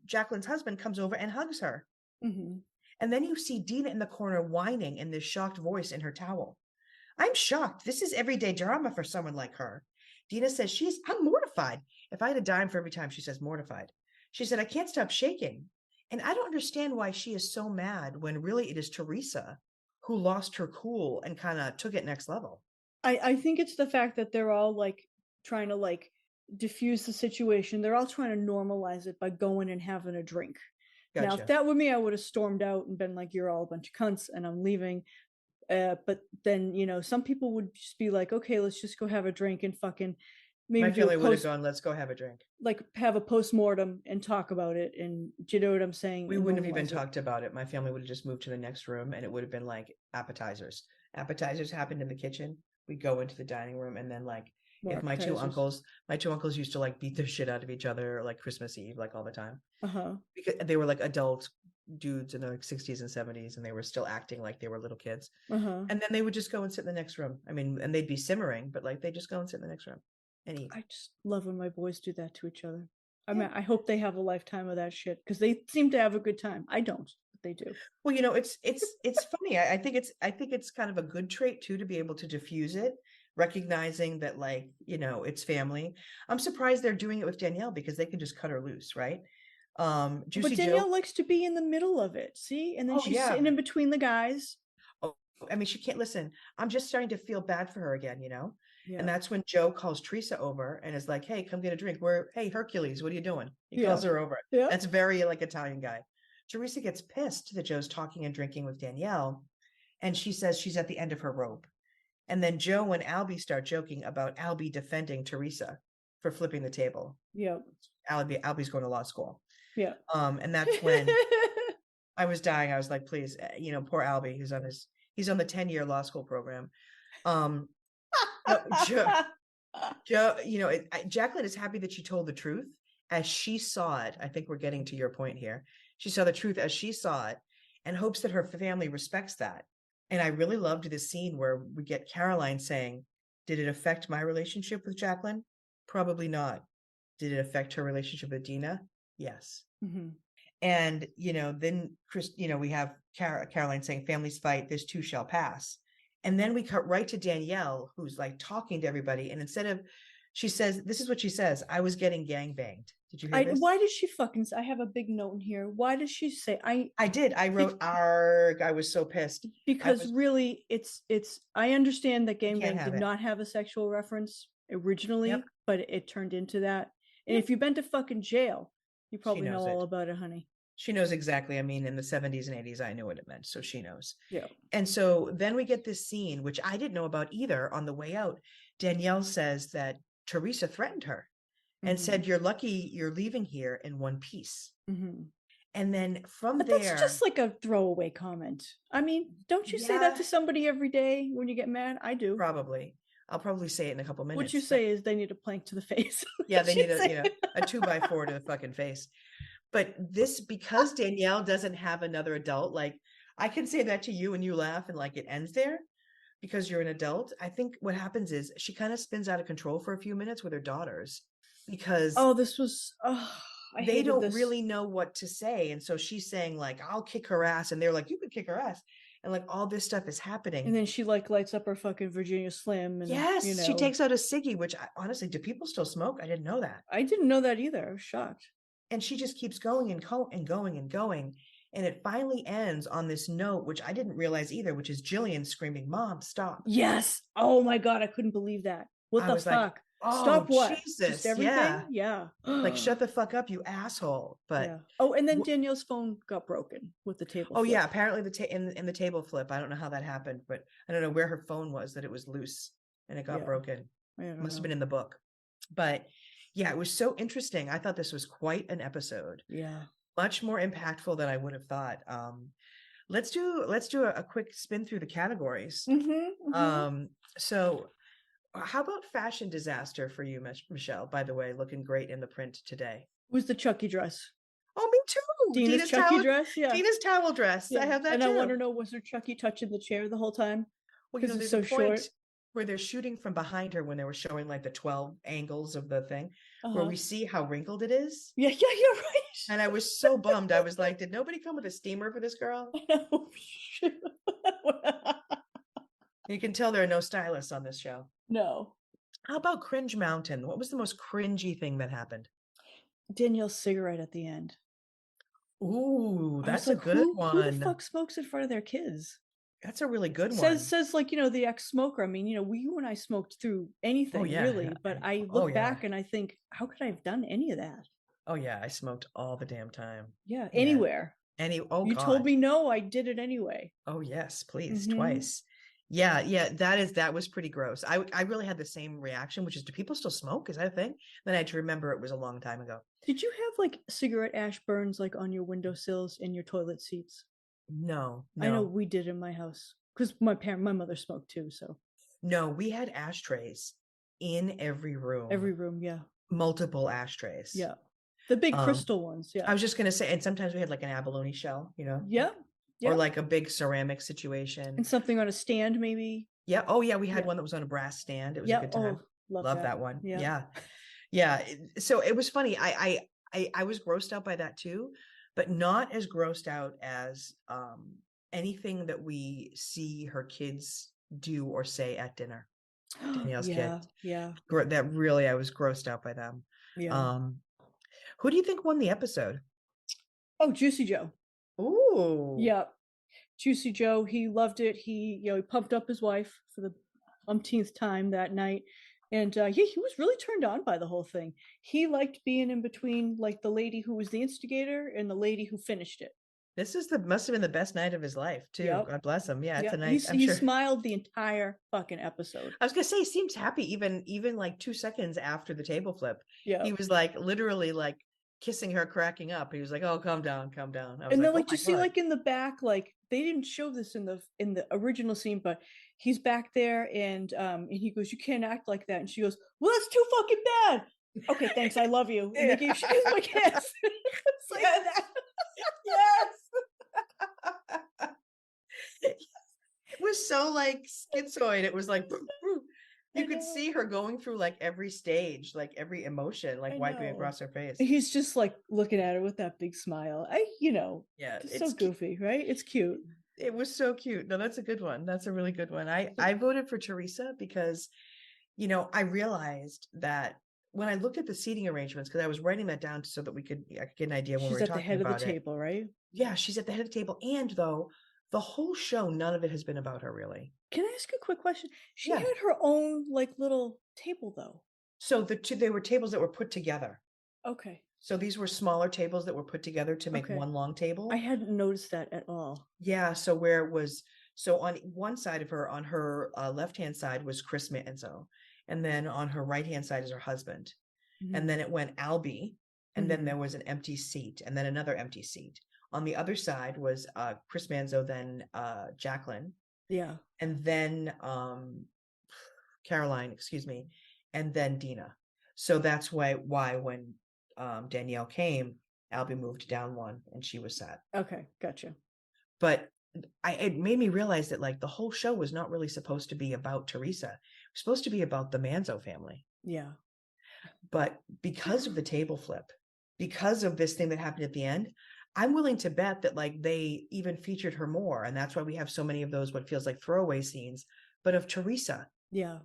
Jacqueline's husband, comes over and hugs her. Mm-hmm. And then you see Dina in the corner whining in this shocked voice in her towel. I'm shocked. This is everyday drama for someone like her. Dina says, I'm mortified. If I had a dime for every time she says mortified. She said, I can't stop shaking. And I don't understand why she is so mad when really it is Teresa who lost her cool and kind of took it next level. I think it's the fact that they're all like trying to like diffuse the situation. They're all trying to normalize it by going and having a drink. Gotcha. Now, if that were me, I would have stormed out and been like, you're all a bunch of cunts and I'm leaving. But then, some people would just be like, okay, let's just go have a drink and fucking maybe my family would have gone, let's go have a drink. Like have a post-mortem and talk about it. And do you know what I'm saying? We wouldn't have even talked about it. My family would have just moved to the next room and it would have been like appetizers. Appetizers happened in the kitchen. We'd go into the dining room and then like, if my two uncles used to like beat the shit out of each other like Christmas Eve, like all the time. Because they were like adult dudes in the like 60s and 70s and they were still acting like they were little kids. And then they would just go and sit in the next room. I mean, and they'd be simmering, but like they just go and sit in the next room and eat. I just love when my boys do that to each other. I mean, I hope they have a lifetime of that shit because they seem to have a good time. I don't. they do. Well, you know, it's funny. I think it's kind of a good trait too, to be able to diffuse it, recognizing that, like, you know, it's family. I'm surprised they're doing it with Danielle, because they can just cut her loose, right? But Juicy Danielle Joe. likes to be in the middle of it, see? And then Oh she's yeah. sitting in between the guys. Oh, I mean, she can't listen. I'm just starting to feel bad for her again, you know? Yeah. And that's when Joe calls Teresa over and is like, hey, come get a drink. Hey, Hercules, what are you doing? He calls her over. Yeah. That's very like Italian guy. Teresa gets pissed that Joe's talking and drinking with Danielle, and she says she's at the end of her rope. And then Joe and Albie start joking about Albie defending Teresa for flipping the table. Yeah. Albie's going to law school. Yeah. And that's when I was dying. I was like, please, you know, poor Albie, he's on the 10-year law school program. Joe, you know, Jacqueline is happy that she told the truth as she saw it. I think we're getting to your point here. She saw the truth as she saw it, and hopes that her family respects that. And I really loved this scene where we get Caroline saying, did it affect my relationship with Jacqueline? Probably not. Did it affect her relationship with Dina? Yes. Mm-hmm. And, you know, then Chris, you know, we have Caroline saying, families fight, this too shall pass. And then we cut right to Danielle, who's like talking to everybody. And instead of, she says, this is what she says, I was getting gangbanged. Did you hear this? Why did she fucking, I have a big note in here. Why does she say, I did. I wrote, arg. I was so pissed. Because really, it's, I understand that gangbang did it. not have a sexual reference originally, Yep. but it turned into that. And if you've been to fucking jail, you probably know all it. about it, honey. She knows exactly. I mean, in the 70s and 80s, I knew what it meant. So she knows. Yeah. And so then we get this scene, which I didn't know about either. On the way out, Danielle says that Teresa threatened her and said, you're lucky you're leaving here in one piece. Mm-hmm. And then from but there, that's just like a throwaway comment. I mean, don't you say that to somebody every day when you get mad? I do. Probably. I'll probably say it in a couple minutes. What you say is they need a plank to the face. Yeah, they need a 2x4 to the fucking face. But this, because Danielle doesn't have another adult, like I can say that to you and you laugh and like it ends there because you're an adult. I think what happens is she kind of spins out of control for a few minutes with her daughters, because they don't really know what to say. And so she's saying like, I'll kick her ass. And they're like, you could kick her ass. And like all this stuff is happening. And then she like lights up her fucking Virginia Slim. And, yes, you know, she takes out a ciggy, which honestly, do people still smoke? I didn't know that. I didn't know that either. I was shocked. And she just keeps going and going and going. And it finally ends on this note, which I didn't realize either, which is Jillian screaming, Mom, stop. Yes. Oh my God. I couldn't believe that. What the fuck? Like, oh, stop what? Jesus. Just everything? Yeah. Like, shut the fuck up, you asshole. But yeah. Oh, and then Danielle's phone got broken with the table flip. Yeah. Apparently in the table flip. I don't know how that happened, but I don't know where her phone was, that it was loose and it got broken. Must have been in the book. But yeah, it was so interesting. I thought this was quite an episode. Yeah. Much more impactful than I would have thought. Let's do a quick spin through the categories. So how about fashion disaster for you, Michelle? By the way, looking great in the print today. Was the Chucky dress. Oh, me too. Dina's Chucky dress. Yeah. Dina's towel dress. Yeah. I have that and too. I want to know, was there Chucky touching the chair the whole time? Well, you know, there's so a point where they're shooting from behind her when they were showing like the 12 angles of the thing, where we see how wrinkled it is. Yeah, you're right. And I was so bummed. I was like, did nobody come with a steamer for this girl? No. You can tell there are no stylists on this show. No. How about Cringe Mountain? What was the most cringy thing that happened? Danielle's cigarette at the end. Ooh, that's a good one. Who the fuck smokes in front of their kids? That's a really good one. Says like, you know, the ex-smoker. I mean, you know, you and I smoked through anything really, but I look back and I think, how could I have done any of that? Oh yeah, I smoked all the damn time. Yeah, anywhere. You told me no, I did it anyway. Oh yes, please, twice. Yeah, that was pretty gross. I really had the same reaction, which is, do people still smoke? Is that a thing? Then I had to remember it was a long time ago. Did you have like cigarette ash burns like on your windowsills and your toilet seats? No. I know we did in my house because my mother smoked too. So no, we had ashtrays in every room. Every room, yeah. Multiple ashtrays. Yeah. The big crystal ones, yeah. I was just going to say, and sometimes we had like an abalone shell, you know? Yeah. Or like a big ceramic situation. And something on a stand, maybe. Yeah. Oh, yeah. We had one that was on a brass stand. It was a good time. Love that one. Yeah. So it was funny. I was grossed out by that too. but not as grossed out as anything that we see her kids do or say at dinner. Danielle's Yeah, kids. yeah, That really, I was grossed out by them. yeah. Who do you think won the episode? Oh, Juicy Joe. Ooh. Yeah, Juicy Joe. He loved it. He pumped up his wife for the umpteenth time that night, and yeah, he was really turned on by the whole thing. He liked being in between, like the lady who was the instigator and the lady who finished it. This must have been the best night of his life too. Yep. God bless him. Yeah, it's a Yep. nice. I'm He sure. smiled the entire fucking episode. I was gonna say, he seems happy even like 2 seconds after the table flip. Yeah. He was like literally like kissing her, cracking up. He was like, "Oh, calm down, calm down." I was And then like, "Oh like my you see God." like in the back, like they didn't show this in the original scene, but he's back there and he goes, "You can't act like that." And she goes, "Well, that's too fucking bad." Okay, thanks. I love you. And they gave she gives him a kiss. It's like Yes. that. Yes. It was so like schizoid. It was like you could see her going through like every stage, like every emotion, like wiping across her face. He's just like looking at her with that big smile. Yeah, It's so goofy, right? It's cute. It was so cute. No, that's a good one. That's a really good one. I voted for Teresa because, I realized that when I looked at the seating arrangements, because I was writing that down so that I could get an idea when we She's were at the talking head of the about it. table, right? Yeah, she's at the head of the table. And though the whole show, none of it has been about her really. Can I ask a quick question? She Yeah. had her own like little table though. So they were tables that were put together. Okay. So these were smaller tables that were put together to make one long table. I hadn't noticed that at all. Yeah. So where it was, so on one side of her, on her left-hand side was Chris Manzo. And then on her right-hand side is her husband. Mm-hmm. And then it went Albie. And then there was an empty seat and then another empty seat. On the other side was Chris Manzo, then Jacqueline. Yeah. And then Caroline, excuse me. And then Dina. So that's why when Danielle came, Albie moved down one and she was sat. Okay, gotcha. But it made me realize that like the whole show was not really supposed to be about Teresa. It was supposed to be about the Manzo family. Yeah. But because of the table flip, because of this thing that happened at the end, I'm willing to bet that like they even featured her more. And that's why we have so many of those, what feels like throwaway scenes, but of Teresa. Yeah.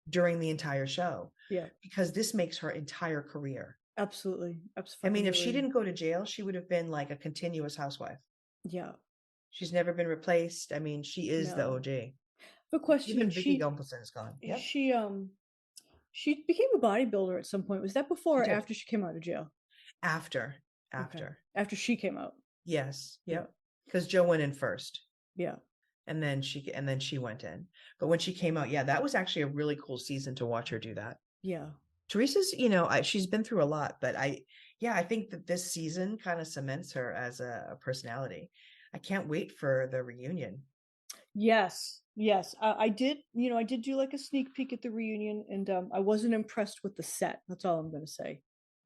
During the entire show. Yeah. Because this makes her entire career. Absolutely. I mean, if she didn't go to jail, she would have been like a continuous housewife. Yeah. She's never been replaced. I mean, she is the OG. The question, even Vicky Gunvalson is gone. Yep. She became a bodybuilder at some point. Was that before or after she came out of jail? After. Okay. After she came out. Yes. Yep. Because Joe went in first. Yeah. And then she went in. But when she came out, yeah, that was actually a really cool season to watch her do that. Yeah. Teresa's, she's been through a lot, but I think that this season kind of cements her as a personality. I can't wait for the reunion. Yes. I did do like a sneak peek at the reunion and I wasn't impressed with the set. That's all I'm going to say.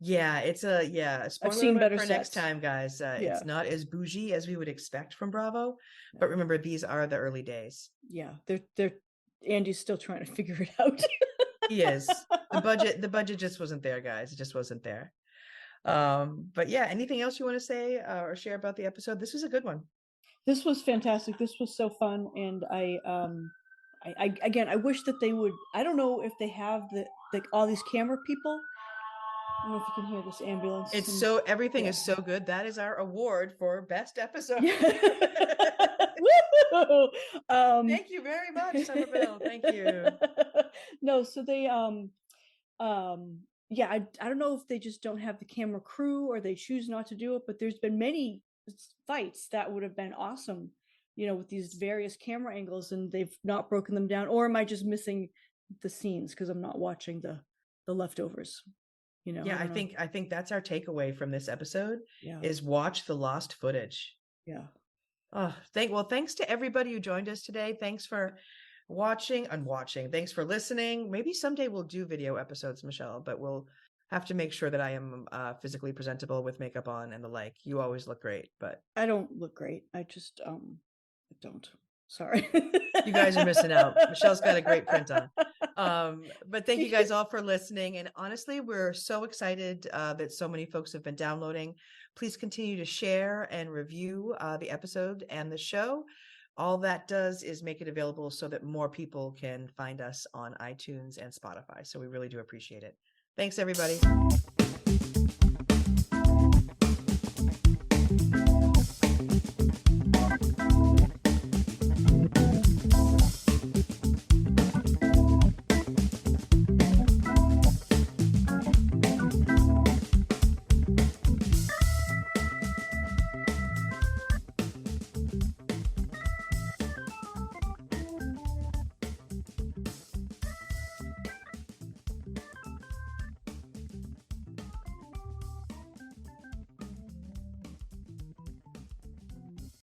Yeah, it's I've seen better for sets. Next time, guys. It's not as bougie as we would expect from Bravo, but remember, these are the early days. Yeah, they're Andy's still trying to figure it out. He is. The budget just wasn't there, guys. It just wasn't there. But yeah, anything else you want to say or share about the episode? This was a good one. This was fantastic. This was so fun, and I again, I wish that they would. I don't know if they have all these camera people. I don't know if you can hear this ambulance. Everything is so good. That is our award for best episode. Thank you very much, Somerville. Thank you. No, so they yeah, I don't know if they just don't have the camera crew or they choose not to do it, but there's been many fights that would have been awesome, with these various camera angles, and they've not broken them down. Or am I just missing the scenes because I'm not watching the leftovers? Yeah, I think that's our takeaway from this episode. Yeah. Is watch the lost footage. Yeah. Oh, thanks to everybody who joined us today. Thanks for watching. Thanks for listening. Maybe someday we'll do video episodes, Michelle, but we'll have to make sure that I am physically presentable with makeup on and the like. You always look great, but I don't look great. I just I don't. Sorry. You guys are missing out. Michelle's got a great print on. But thank you guys all for listening. And honestly, we're so excited that so many folks have been downloading. Please continue to share and review the episode and the show. All that does is make it available so that more people can find us on iTunes and Spotify. So we really do appreciate it. Thanks, everybody.